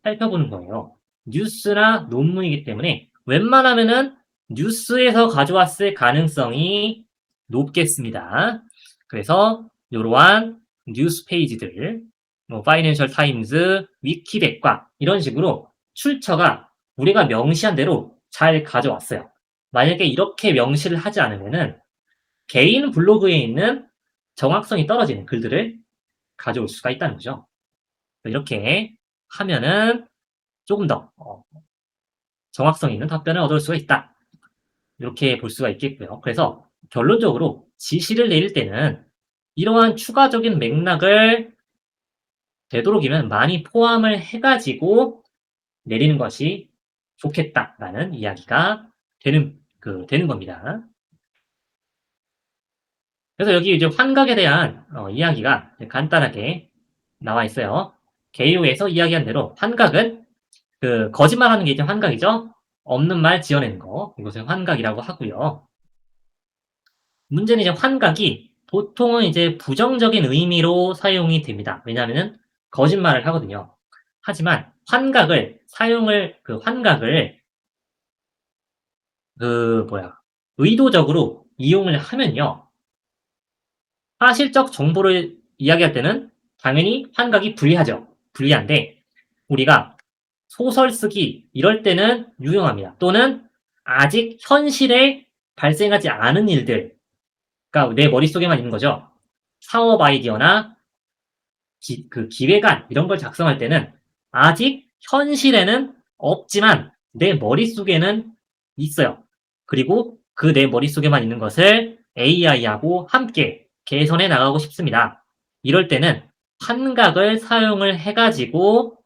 살펴보는 거예요. 뉴스나 논문이기 때문에 웬만하면은 뉴스에서 가져왔을 가능성이 높겠습니다. 그래서 요러한 뉴스 페이지들, 뭐 파이낸셜 타임즈, 위키백과 이런 식으로 출처가 우리가 명시한 대로 잘 가져왔어요. 만약에 이렇게 명시를 하지 않으면은 개인 블로그에 있는 정확성이 떨어지는 글들을 가져올 수가 있다는 거죠. 이렇게 하면은 조금 더 정확성 있는 답변을 얻을 수가 있다. 이렇게 볼 수가 있겠고요. 그래서 결론적으로 지시를 내릴 때는 이러한 추가적인 맥락을 되도록이면 많이 포함을 해 가지고 내리는 것이 좋겠다라는 이야기가 되는 겁니다. 그래서 여기 이제 환각에 대한 이야기가 간단하게 나와 있어요. 개요에서 이야기한 대로 환각은 그 거짓말하는 게 이제 환각이죠. 없는 말 지어내는 거. 이것을 환각이라고 하고요. 문제는 이제 환각이 보통은 이제 부정적인 의미로 사용이 됩니다. 왜냐하면은 거짓말을 하거든요. 하지만 환각을 그 뭐야 의도적으로 이용을 하면요. 사실적 정보를 이야기할 때는 당연히 환각이 불리하죠. 불리한데 우리가 소설 쓰기 이럴 때는 유용합니다. 또는 아직 현실에 발생하지 않은 일들, 그러니까 내 머릿속에만 있는 거죠. 사업 아이디어나 그 기획안 이런 걸 작성할 때는 아직 현실에는 없지만 내 머릿속에는 있어요. 그리고 그 내 머릿속에만 있는 것을 AI하고 함께 개선해 나가고 싶습니다. 이럴 때는 환각을 사용을 해 가지고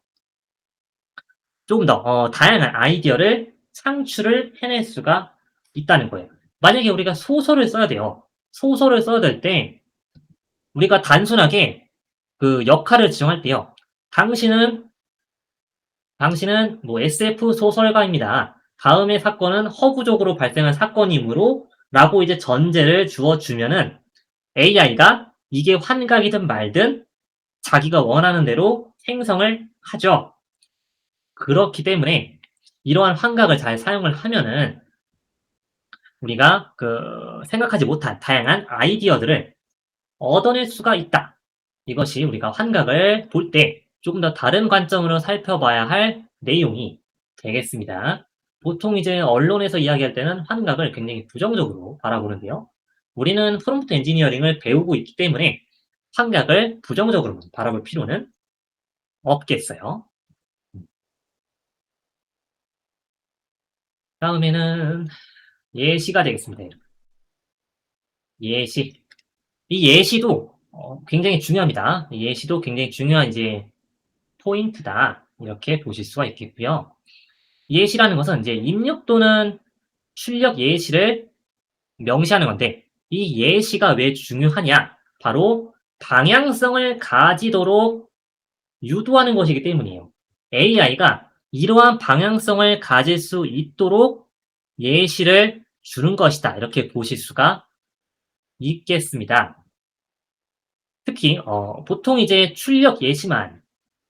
조금 더 다양한 아이디어를 창출을 해낼 수가 있다는 거예요. 만약에 우리가 소설을 써야 돼요. 소설을 써야 될 때 우리가 단순하게 그 역할을 지정할 때요. "당신은 뭐 SF 소설가입니다. 다음의 사건은 허구적으로 발생한 사건이므로" 라고 이제 전제를 주어 주면은 AI가 이게 환각이든 말든 자기가 원하는 대로 생성을 하죠. 그렇기 때문에 이러한 환각을 잘 사용을 하면은 우리가 그 생각하지 못한 다양한 아이디어들을 얻어낼 수가 있다. 이것이 우리가 환각을 볼 때 조금 더 다른 관점으로 살펴봐야 할 내용이 되겠습니다. 보통 이제 언론에서 이야기할 때는 환각을 굉장히 부정적으로 바라보는데요. 우리는 프롬프트 엔지니어링을 배우고 있기 때문에 환각을 부정적으로 바라볼 필요는 없겠어요. 다음에는 예시가 되겠습니다. 예시. 이 예시도 굉장히 중요합니다. 예시도 굉장히 중요한 이제 포인트다. 이렇게 보실 수가 있겠고요. 예시라는 것은 이제 입력 또는 출력 예시를 명시하는 건데 이 예시가 왜 중요하냐? 바로 방향성을 가지도록 유도하는 것이기 때문이에요. AI가 이러한 방향성을 가질 수 있도록 예시를 주는 것이다. 이렇게 보실 수가 있겠습니다. 특히 보통 이제 출력 예시만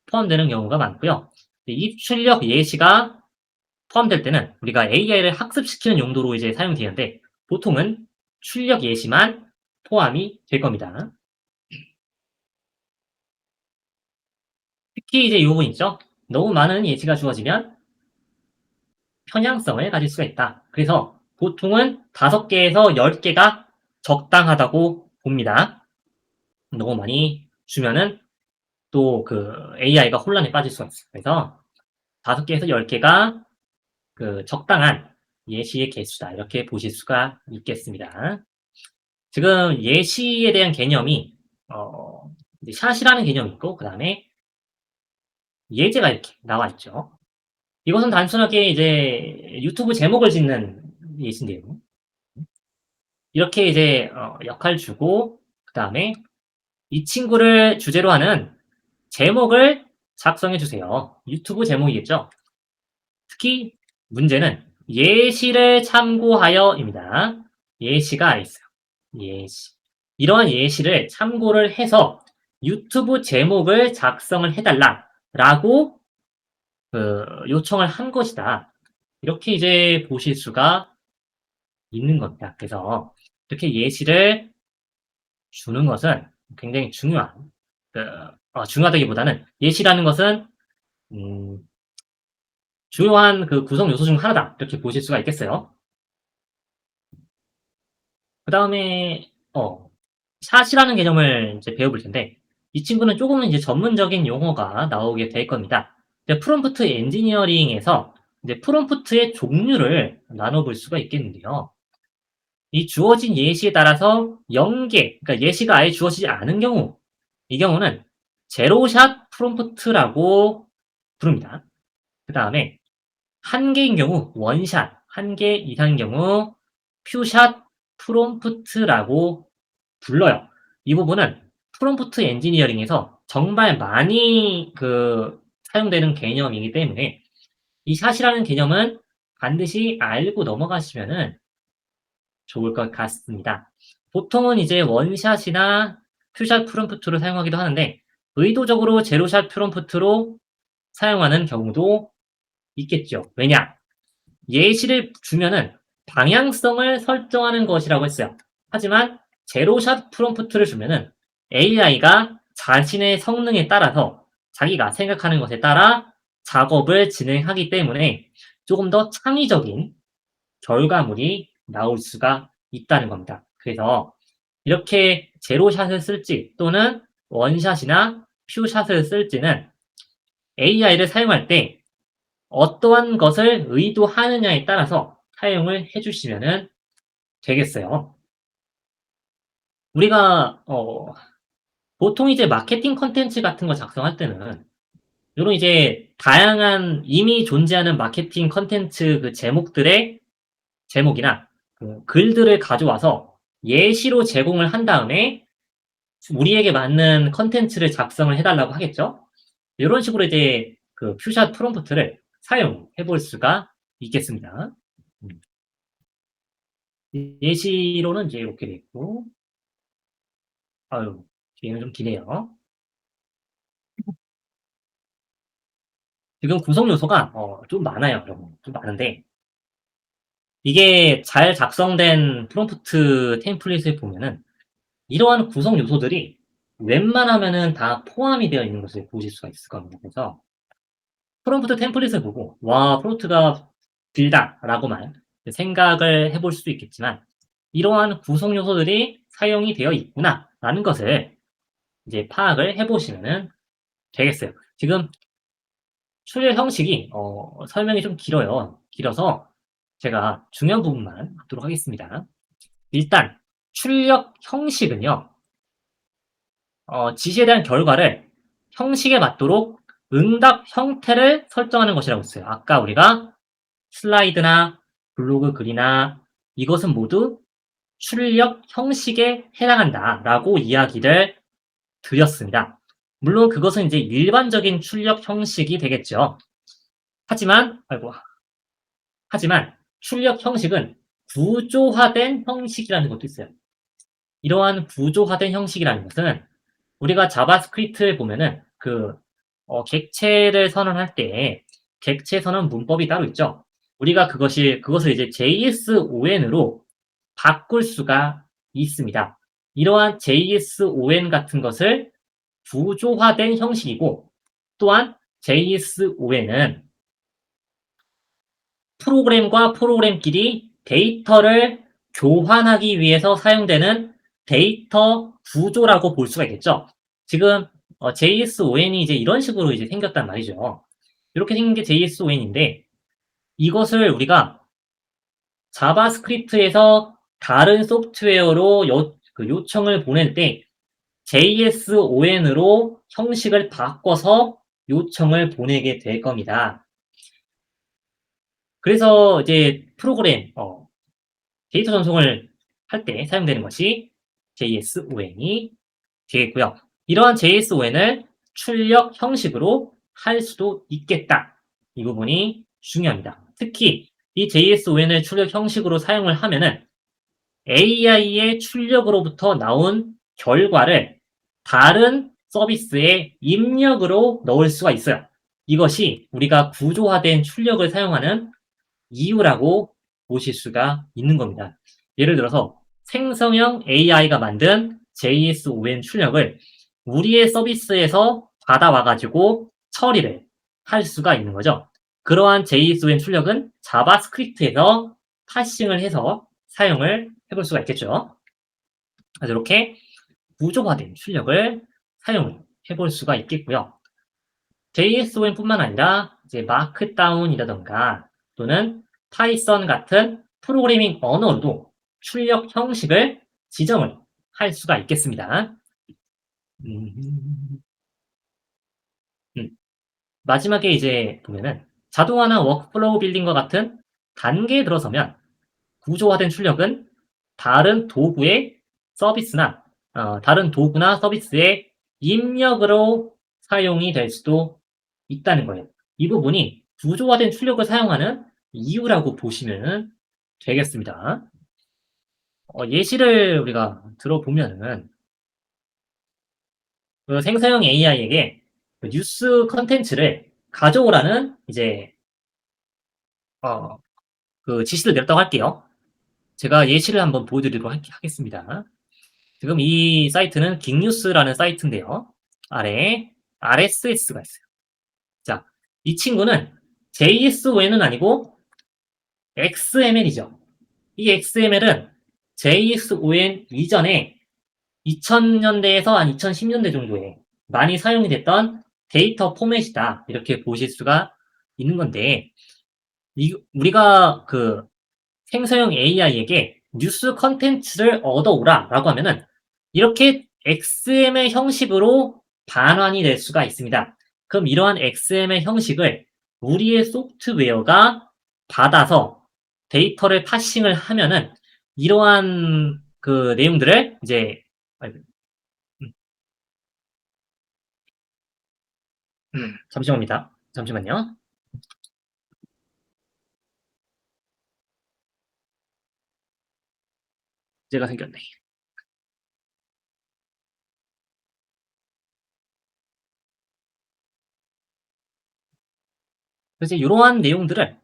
포함되는 경우가 많고요. 이 출력 예시가 포함될 때는 우리가 AI를 학습시키는 용도로 이제 사용되는데 보통은 출력 예시만 포함이 될 겁니다. 특히 이제 이 부분 있죠. 너무 많은 예시가 주어지면 편향성을 가질 수가 있다. 그래서 보통은 5개에서 10개가 적당하다고 봅니다. 너무 많이 주면은 또 그 AI가 혼란에 빠질 수가 있어요. 그래서 5개에서 10개가 그 적당한 예시의 개수다. 이렇게 보실 수가 있겠습니다. 지금 예시에 대한 개념이 이제 샷이라는 개념이 있고 그다음에 예제가 이렇게 나와 있죠. 이것은 단순하게 이제 유튜브 제목을 짓는 예시인데요. 이렇게 이제 역할 주고 그다음에 이 친구를 주제로 하는 제목을 작성해 주세요. 유튜브 제목이겠죠. 특히 문제는 예시를 참고하여입니다. 예시가 있어요. 예시. 이러한 예시를 참고를 해서 유튜브 제목을 작성을 해달라라고 요청을 한 것이다. 이렇게 이제 보실 수가 있는 겁니다. 그래서 이렇게 예시를 주는 것은 굉장히 중요한, 중요하다기보다는 예시라는 것은 음, 중요한 그 구성 요소 중 하나다. 이렇게 보실 수가 있겠어요. 그 다음에 샷이라는 개념을 이제 배워볼 텐데 이 친구는 조금은 이제 전문적인 용어가 나오게 될 겁니다. 이제 프롬프트 엔지니어링에서 이제 프롬프트의 종류를 나눠볼 수가 있겠는데요. 이 주어진 예시에 따라서 0개, 그러니까 예시가 아예 주어지지 않은 경우, 이 경우는 제로샷 프롬프트라고 부릅니다. 그 다음에 1개인 경우 원샷, 1개 이상인 경우 퓨샷 프롬프트라고 불러요. 이 부분은 프롬프트 엔지니어링에서 정말 많이 사용되는 개념이기 때문에 이 샷이라는 개념은 반드시 알고 넘어가시면은 좋을 것 같습니다. 보통은 이제 원샷이나 퓨샷 프롬프트를 사용하기도 하는데 의도적으로 제로샷 프롬프트로 사용하는 경우도 있겠죠. 왜냐? 예시를 주면은 방향성을 설정하는 것이라고 했어요. 하지만 제로샷 프롬프트를 주면은 AI가 자신의 성능에 따라서 자기가 생각하는 것에 따라 작업을 진행하기 때문에 조금 더 창의적인 결과물이 나올 수가 있다는 겁니다. 그래서 이렇게 제로샷을 쓸지 또는 원샷이나 퓨샷을 쓸지는 AI를 사용할 때 어떠한 것을 의도하느냐에 따라서 사용을 해주시면 되겠어요. 우리가 보통 이제 마케팅 컨텐츠 같은 거 작성할 때는 이런 이제 다양한 이미 존재하는 마케팅 컨텐츠 그 제목이나 그 글들을 가져와서 예시로 제공을 한 다음에 우리에게 맞는 컨텐츠를 작성을 해달라고 하겠죠. 이런 식으로 이제 그 퓨샷 프롬프트를 사용해 볼 수가 있겠습니다. 음. 예시로는 이제 이렇게 돼 있고, 아유, 뒤에는 좀 기네요. 지금 구성 요소가 좀 많아요, 여러분. 좀 많은데 이게 잘 작성된 프롬프트 템플릿을 보면은 이러한 구성 요소들이 웬만하면은 다 포함이 되어 있는 것을 보실 수가 있을 겁니다. 그래서 프롬프트 템플릿을 보고 '와 프롬프트가 길다.'라고만 생각을 해볼 수도 있겠지만 '이러한 구성 요소들이 사용이 되어 있구나.'라는 것을 이제 파악을 해 보시면은 되겠어요. 지금 출력 형식이 설명이 좀 길어요. 길어서 제가 중요한 부분만 하도록 하겠습니다. 일단 출력 형식은요. 지시에 대한 결과를 형식에 맞도록 응답 형태를 설정하는 것이라고 했어요. 아까 우리가 슬라이드나 블로그 글이나 이것은 모두 출력 형식에 해당한다라고 이야기를 드렸습니다. 물론 그것은 이제 일반적인 출력 형식이 되겠죠. 하지만 출력 형식은 구조화된 형식이라는 것도 있어요. 이러한 구조화된 형식이라는 것은 우리가 자바스크립트를 보면은 객체를 선언할 때 객체 선언 문법이 따로 있죠. 우리가 그것을 이제 JSON으로 바꿀 수가 있습니다. 이러한 JSON 같은 것을 구조화된 형식이고 또한 JSON은 프로그램과 프로그램끼리 데이터를 교환하기 위해서 사용되는 데이터 구조라고 볼 수가 있겠죠. 지금 JSON이 이제 이런 식으로 이제 생겼단 말이죠. 이렇게 생긴 게 JSON인데 이것을 우리가 자바스크립트에서 다른 소프트웨어로 요청을 보낼 때 JSON으로 형식을 바꿔서 요청을 보내게 될 겁니다. 그래서 이제 프로그램 데이터 전송을 할 때 사용되는 것이 JSON이 되겠고요. 이러한 JSON을 출력 형식으로 할 수도 있겠다. 이 부분이 중요합니다. 특히 이 JSON을 출력 형식으로 사용을 하면은 AI의 출력으로부터 나온 결과를 다른 서비스에 입력으로 넣을 수가 있어요. 이것이 우리가 구조화된 출력을 사용하는 이유라고 보실 수가 있는 겁니다. 예를 들어서 생성형 AI가 만든 JSON 출력을 우리의 서비스에서 받아와 가지고 처리를 할 수가 있는 거죠. 그러한 JSON 출력은 자바스크립트에서 파싱을 해서 사용을 해볼 수가 있겠죠. 그래서 이렇게 구조화된 출력을 사용을 해볼 수가 있겠고요. JSON뿐만 아니라 이제 마크다운이라던가 또는 파이썬 같은 프로그래밍 언어로도 출력 형식을 지정을 할 수가 있겠습니다. 음, 음. 마지막에 이제 보면은 자동화나 워크플로우 빌딩과 같은 단계에 들어서면 구조화된 출력은 다른 도구의 서비스나 다른 도구나 서비스의 입력으로 사용이 될 수도 있다는 거예요. 이 부분이 구조화된 출력을 사용하는 이유라고 보시면 되겠습니다. 예시를 우리가 들어보면은 그 생성형 AI에게 그 뉴스 컨텐츠를 가져오라는 이제 어, 그 지시를 내렸다고 할게요. 제가 예시를 한번 보여드리도록 하겠습니다. 지금 이 사이트는 긱뉴스라는 사이트인데요. 아래에 RSS가 있어요. 자, 이 친구는 JSON은 아니고 XML이죠. 이 XML은 JSON 이전에 2000년대에서 한 2010년대 정도에 많이 사용이 됐던 데이터 포맷이다. 이렇게 보실 수가 있는 건데, 우리가 그 생성형 AI에게 뉴스 컨텐츠를 얻어오라 라고 하면은 이렇게 XML 형식으로 반환이 될 수가 있습니다. 그럼 이러한 XML 형식을 우리의 소프트웨어가 받아서 데이터를 파싱을 하면은 이러한 그 내용들을 이제 음, 잠시만입니다. 잠시만요. 문제가 생겼네. 그래서 이러한 내용들을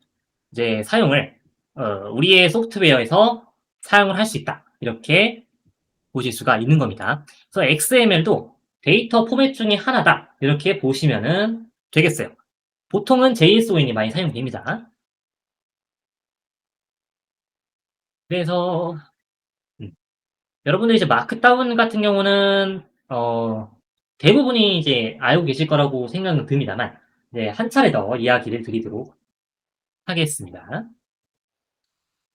이제 사용을 우리의 소프트웨어에서 사용을 할 수 있다. 이렇게 보실 수가 있는 겁니다. 그래서 XML도 데이터 포맷 중에 하나다. 이렇게 보시면은 되겠어요. 보통은 JSON이 많이 사용됩니다. 그래서 음, 여러분들 이제 마크다운 같은 경우는 대부분이 이제 알고 계실 거라고 생각은 듭니다만 네, 한 차례 더 이야기를 드리도록 하겠습니다.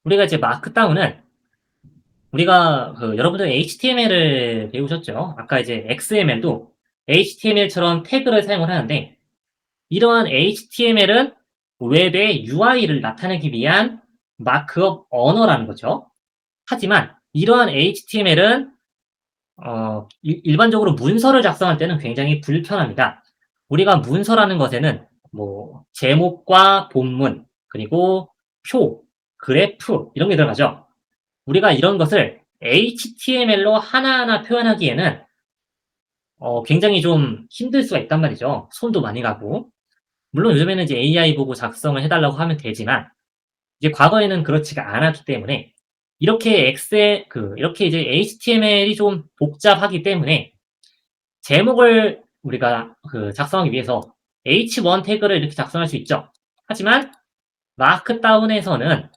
우리가 이제 마크다운은 우리가 여러분들 HTML을 배우셨죠? 아까 이제 XML도 HTML처럼 태그를 사용을 하는데 이러한 HTML은 웹의 UI를 나타내기 위한 마크업 언어라는 거죠. 하지만 이러한 HTML은 일반적으로 문서를 작성할 때는 굉장히 불편합니다. 우리가 문서라는 것에는 뭐 제목과 본문 그리고 표, 그래프 이런 게 들어가죠. 우리가 이런 것을 HTML로 하나하나 표현하기에는 굉장히 좀 힘들 수가 있단 말이죠. 손도 많이 가고. 물론 요즘에는 이제 AI 보고 작성을 해달라고 하면 되지만 이제 과거에는 그렇지가 않았기 때문에 이렇게 이제 HTML이 좀 복잡하기 때문에 제목을 우리가 작성하기 위해서 H1 태그를 이렇게 작성할 수 있죠. 하지만 마크다운에서는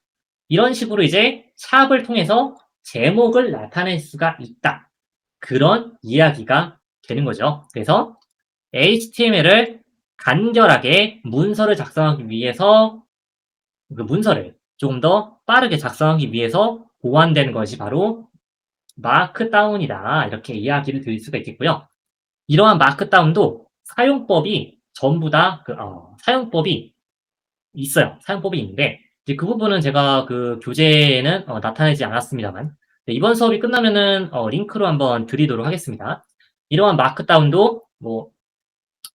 이런 식으로 이제 샵을 통해서 제목을 나타낼 수가 있다. 그런 이야기가 되는 거죠. 그래서 HTML을 간결하게 문서를 작성하기 위해서 그 문서를 조금 더 빠르게 작성하기 위해서 보완된 것이 바로 마크다운이다. 이렇게 이야기를 드릴 수가 있겠고요. 이러한 마크다운도 사용법이 전부 다 사용법이 있어요. 사용법이 있는데 이제 그 부분은 제가 그 교재에는 나타내지 않았습니다만 네, 이번 수업이 끝나면은 링크로 한번 드리도록 하겠습니다. 이러한 마크다운도 뭐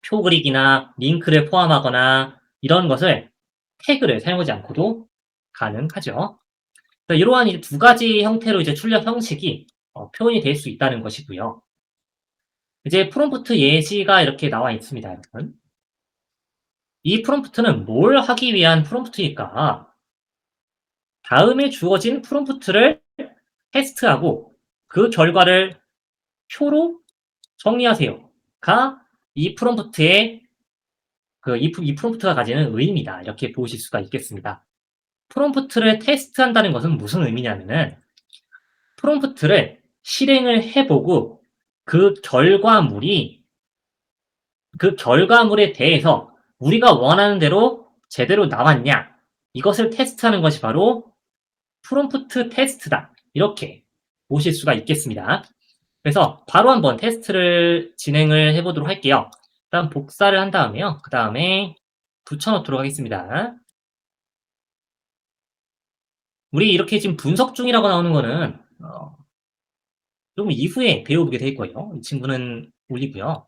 표 그리기나 링크를 포함하거나 이런 것을 태그를 사용하지 않고도 가능하죠. 이러한 이제 두 가지 형태로 이제 출력 형식이 표현이 될 수 있다는 것이고요. 이제 프롬프트 예시가 이렇게 나와 있습니다, 여러분. 이 프롬프트는 뭘 하기 위한 프롬프트일까? 다음에 주어진 프롬프트를 테스트하고 그 결과를 표로 정리하세요가 이 프롬프트의 이 프롬프트가 가지는 의미다. 이렇게 보실 수가 있겠습니다. 프롬프트를 테스트한다는 것은 무슨 의미냐면은 프롬프트를 실행을 해보고 그 결과물에 대해서 우리가 원하는 대로 제대로 나왔냐 이것을 테스트하는 것이 바로 프롬프트 테스트다. 이렇게 보실 수가 있겠습니다. 그래서 바로 한번 테스트를 진행을 해보도록 할게요. 일단 복사를 한 다음에요. 그 다음에 붙여놓도록 하겠습니다. 우리 이렇게 지금 분석 중이라고 나오는 거는 조금 이후에 배워보게 될 거예요. 이 친구는 올리고요.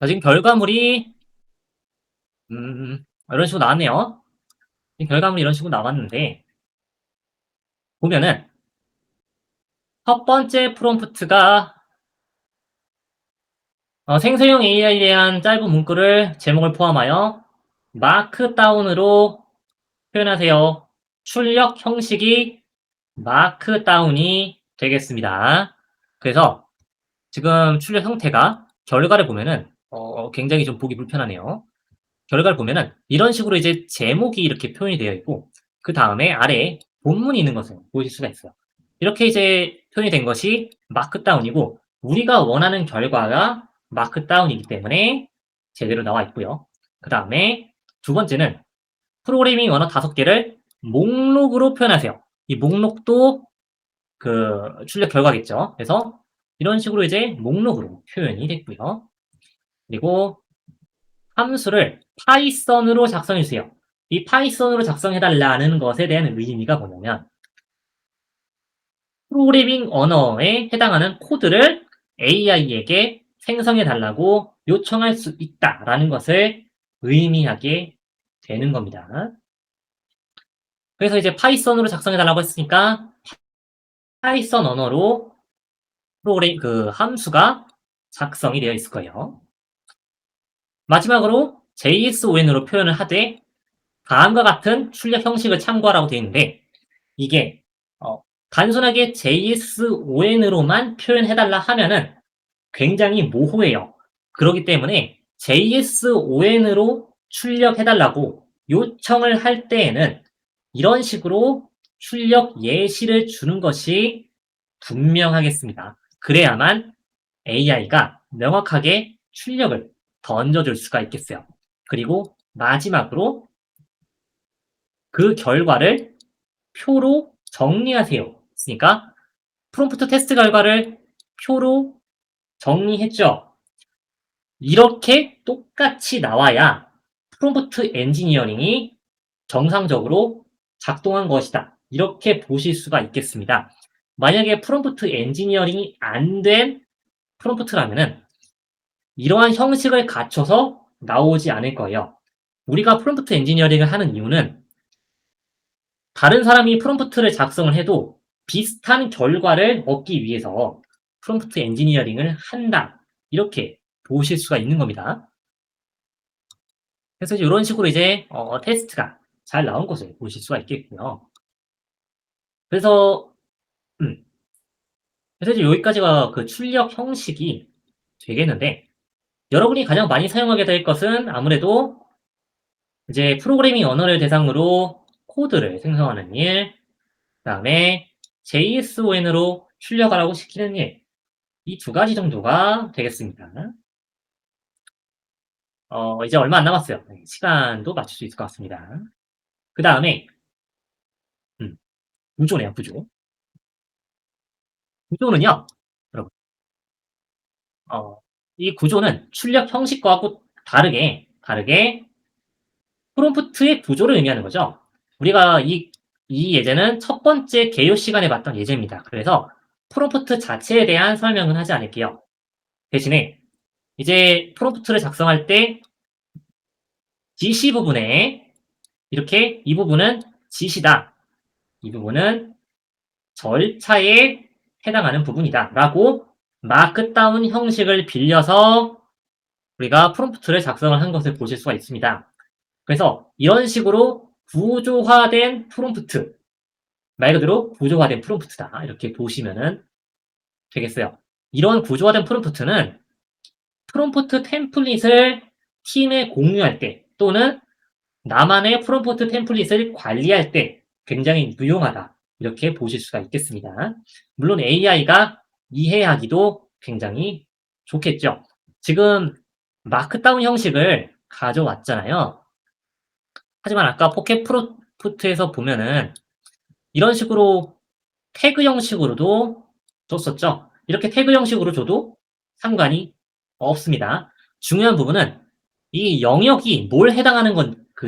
자, 지금 결과물이 이런 식으로 나왔네요. 지금 결과물이 이런 식으로 나왔는데 보면은 첫 번째 프롬프트가 생성형 AI에 대한 짧은 문구를 제목을 포함하여 마크다운으로 표현하세요. 출력 형식이 마크다운이 되겠습니다. 그래서 지금 출력 형태가 결과를 보면은 굉장히 좀 보기 불편하네요. 결과를 보면은 이런 식으로 이제 제목이 이렇게 표현이 되어 있고 그 다음에 아래에 본문이 있는 것을 보실 수가 있어요. 이렇게 이제 표현이 된 것이 마크다운이고 우리가 원하는 결과가 마크다운이기 때문에 제대로 나와 있고요. 그 다음에 두 번째는 프로그래밍 언어 5개를 목록으로 표현하세요. 이 목록도 그 출력 결과겠죠. 그래서 이런 식으로 이제 목록으로 표현이 됐고요. 그리고 함수를 파이썬으로 작성해 주세요. 이 파이썬으로 작성해 달라는 것에 대한 의미가 뭐냐면 프로그래밍 언어에 해당하는 코드를 AI에게 생성해 달라고 요청할 수 있다라는 것을 의미하게 되는 겁니다. 그래서 이제 파이썬으로 작성해 달라고 했으니까 파이썬 언어로 프로그램 함수가 작성이 되어 있을 거예요. 마지막으로 JSON으로 표현을 하되 다음과 같은 출력 형식을 참고하라고 되어 있는데 이게 단순하게 JSON으로만 표현해달라 하면은 굉장히 모호해요. 그렇기 때문에 JSON으로 출력해달라고 요청을 할 때에는 이런 식으로 출력 예시를 주는 것이 분명하겠습니다. 그래야만 AI가 명확하게 출력을 던져줄 수가 있겠어요. 그리고 마지막으로 그 결과를 표로 정리하세요. 했으니까 프롬프트 테스트 결과를 표로 정리했죠. 이렇게 똑같이 나와야 프롬프트 엔지니어링이 정상적으로 작동한 것이다. 이렇게 보실 수가 있겠습니다. 만약에 프롬프트 엔지니어링이 안 된 프롬프트라면은 이러한 형식을 갖춰서 나오지 않을 거예요. 우리가 프롬프트 엔지니어링을 하는 이유는 다른 사람이 프롬프트를 작성을 해도 비슷한 결과를 얻기 위해서 프롬프트 엔지니어링을 한다. 이렇게 보실 수가 있는 겁니다. 그래서 이런 식으로 이제 테스트가 잘 나온 것을 보실 수가 있겠고요. 그래서 음, 그래서 이제 여기까지가 그 출력 형식이 되겠는데 여러분이 가장 많이 사용하게 될 것은 아무래도 이제 프로그래밍 언어를 대상으로 코드를 생성하는 일, 그다음에 JSON으로 출력하라고 시키는 일. 이 두 가지 정도가 되겠습니다. 이제 얼마 안 남았어요. 네, 시간도 맞출 수 있을 것 같습니다. 그다음에 음, 구조네요, 구조. 구조는요, 여러분, 어, 이 구조는 출력 형식과하고 다르게 프롬프트의 구조를 의미하는 거죠. 우리가 이 예제는 첫 번째 개요 시간에 봤던 예제입니다. 그래서 프롬프트 자체에 대한 설명은 하지 않을게요. 대신에 이제 프롬프트를 작성할 때 지시 부분에 이렇게 이 부분은 지시다. 이 부분은 절차에 해당하는 부분이다. 라고 마크다운 형식을 빌려서 우리가 프롬프트를 작성을 한 것을 보실 수가 있습니다. 그래서 이런 식으로 구조화된 프롬프트, 말 그대로 구조화된 프롬프트다. 이렇게 보시면 되겠어요. 이런 구조화된 프롬프트는 프롬프트 템플릿을 팀에 공유할 때 또는 나만의 프롬프트 템플릿을 관리할 때 굉장히 유용하다. 이렇게 보실 수가 있겠습니다. 물론 AI가 이해하기도 굉장히 좋겠죠. 지금 마크다운 형식을 가져왔잖아요. 하지만 아까 포켓 프롬프트에서 보면은 이런 식으로 태그 형식으로도 줬었죠. 이렇게 태그 형식으로 줘도 상관이 없습니다. 중요한 부분은 이 영역이 뭘 해당하는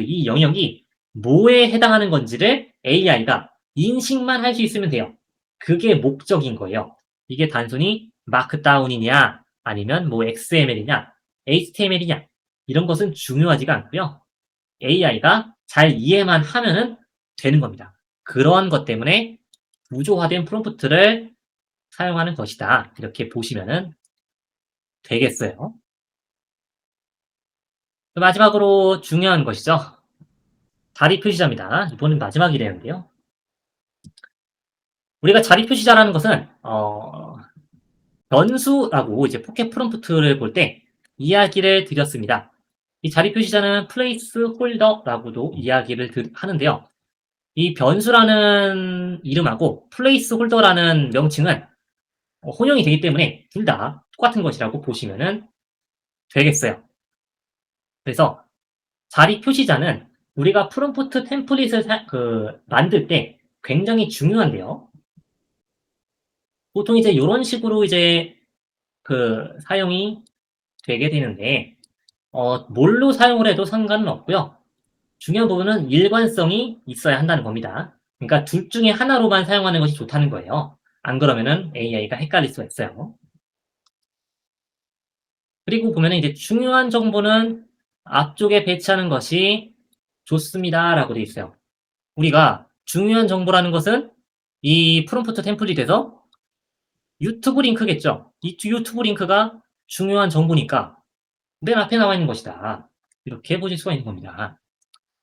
이 영역이 뭐에 해당하는 건지를 AI가 인식만 할 수 있으면 돼요. 그게 목적인 거예요. 이게 단순히 마크다운이냐, 아니면 뭐 XML이냐, HTML이냐, 이런 것은 중요하지가 않고요. AI가 잘 이해만 하면은 되는 겁니다. 그런 것 때문에 구조화된 프롬프트를 사용하는 것이다. 이렇게 보시면 되겠어요. 마지막으로 중요한 것이죠. 자리 표시자입니다. 이번엔 마지막이 되는데요. 우리가 자리 표시자라는 것은 변수라고 이제 포켓 프롬프트를 볼 때 이야기를 드렸습니다. 이 자리 표시자는 플레이스 홀더라고도 이야기를 하는데요. 이 변수라는 이름하고 플레이스 홀더라는 명칭은 혼용이 되기 때문에 둘 다 똑같은 것이라고 보시면 되겠어요. 그래서 자리 표시자는 우리가 프롬프트 템플릿을 만들 때 굉장히 중요한데요. 보통 이제 이런 식으로 이제 사용이 되게 되는데, 뭘로 사용을 해도 상관은 없고요. 중요한 부분은 일관성이 있어야 한다는 겁니다. 그러니까 둘 중에 하나로만 사용하는 것이 좋다는 거예요. 안 그러면은 AI가 헷갈릴 수가 있어요. 그리고 보면은 이제 중요한 정보는 앞쪽에 배치하는 것이 좋습니다라고 되어 있어요. 우리가 중요한 정보라는 것은 이 프롬프트 템플릿에서 유튜브 링크겠죠. 이 유튜브 링크가 중요한 정보니까 맨 앞에 나와 있는 것이다. 이렇게 보실 수가 있는 겁니다.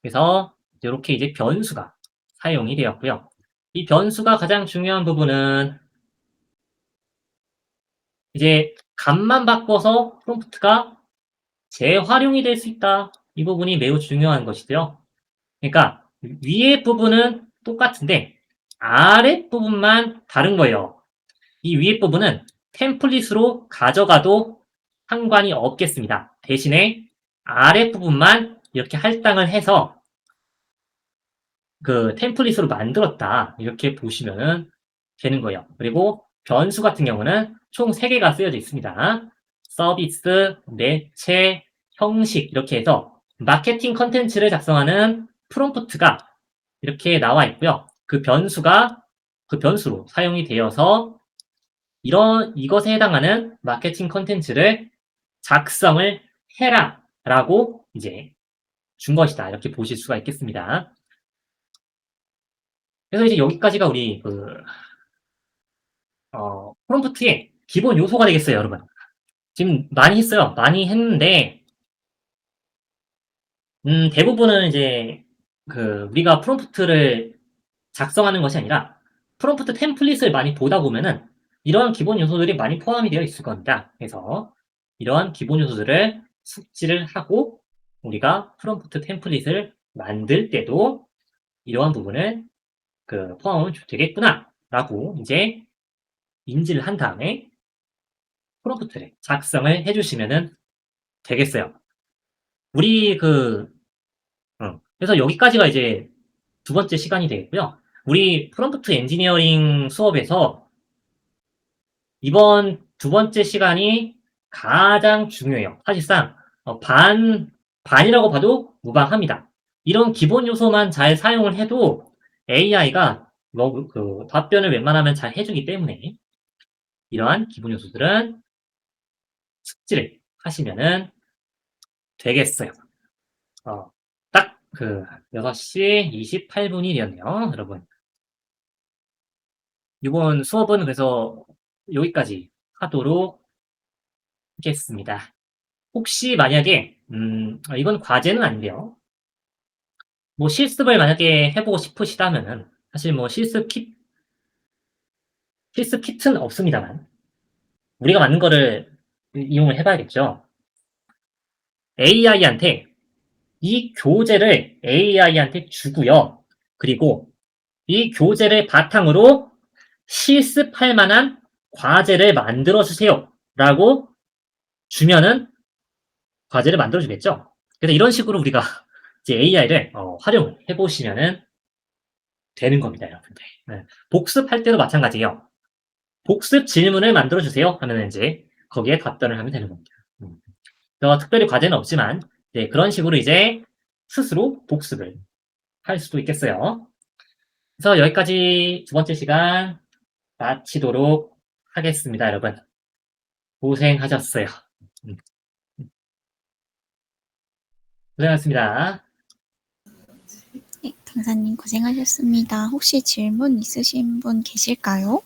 그래서 이렇게 이제 변수가 사용이 되었고요. 이 변수가 가장 중요한 부분은 이제 값만 바꿔서 프롬프트가 재활용이 될 수 있다. 이 부분이 매우 중요한 것이고요. 그러니까 위에 부분은 똑같은데 아래 부분만 다른 거예요. 이 위에 부분은 템플릿으로 가져가도 상관이 없겠습니다. 대신에 아래 부분만 이렇게 할당을 해서 템플릿으로 만들었다. 이렇게 보시면 되는 거예요. 그리고 변수 같은 경우는 총 3개가 쓰여져 있습니다. 서비스, 매체, 형식 이렇게 해서 마케팅 컨텐츠를 작성하는 프롬프트가 이렇게 나와 있고요. 그 변수로 사용이 되어서 이것에 해당하는 마케팅 컨텐츠를 작성을 해라 라고 이제 준 것이다. 이렇게 보실 수가 있겠습니다. 그래서 이제 여기까지가 우리 프롬프트의 기본 요소가 되겠어요, 여러분. 지금 많이 했어요. 많이 했는데, 대부분은 이제 우리가 프롬프트를 작성하는 것이 아니라 프롬프트 템플릿을 많이 보다 보면은 이러한 기본 요소들이 많이 포함이 되어 있을 겁니다. 그래서 이러한 기본 요소들을 숙지를 하고 우리가 프롬프트 템플릿을 만들 때도 이러한 부분을 포함하면 되겠구나라고 이제 인지를 한 다음에 프롬프트를 작성을 해주시면은 되겠어요. 우리 그래서 여기까지가 이제 두 번째 시간이 되겠고요. 우리 프롬프트 엔지니어링 수업에서 이번 두 번째 시간이 가장 중요해요. 사실상 반이라고 봐도 무방합니다. 이런 기본 요소만 잘 사용을 해도 AI가 답변을 웬만하면 잘 해주기 때문에 이러한 기본 요소들은 숙지를 하시면은 되겠어요. 딱 6시 28분이 되었네요, 여러분. 이번 수업은 그래서 여기까지 하도록 하겠습니다. 혹시 만약에 이건 과제는 아닌데요. 뭐 실습을 만약에 해보고 싶으시다면은 사실 뭐 실습 키트는 없습니다만 우리가 맞는 거를 이용을 해봐야겠죠. AI한테 이 교재를 AI한테 주고요. 그리고 이 교재를 바탕으로 실습할 만한 과제를 만들어 주세요. 라고 주면은 과제를 만들어 주겠죠. 그래서 이런 식으로 우리가 이제 AI를 활용을 해보시면은 되는 겁니다, 여러분들. 네. 복습할 때도 마찬가지예요. 복습 질문을 만들어 주세요. 하면 이제 거기에 답변을 하면 되는 겁니다. 특별히 과제는 없지만 네, 그런 식으로 이제 스스로 복습을 할 수도 있겠어요. 그래서 여기까지 두 번째 시간 마치도록 하겠습니다, 여러분. 고생하셨어요. 고생하셨습니다. 네, 강사님 고생하셨습니다. 혹시 질문 있으신 분 계실까요?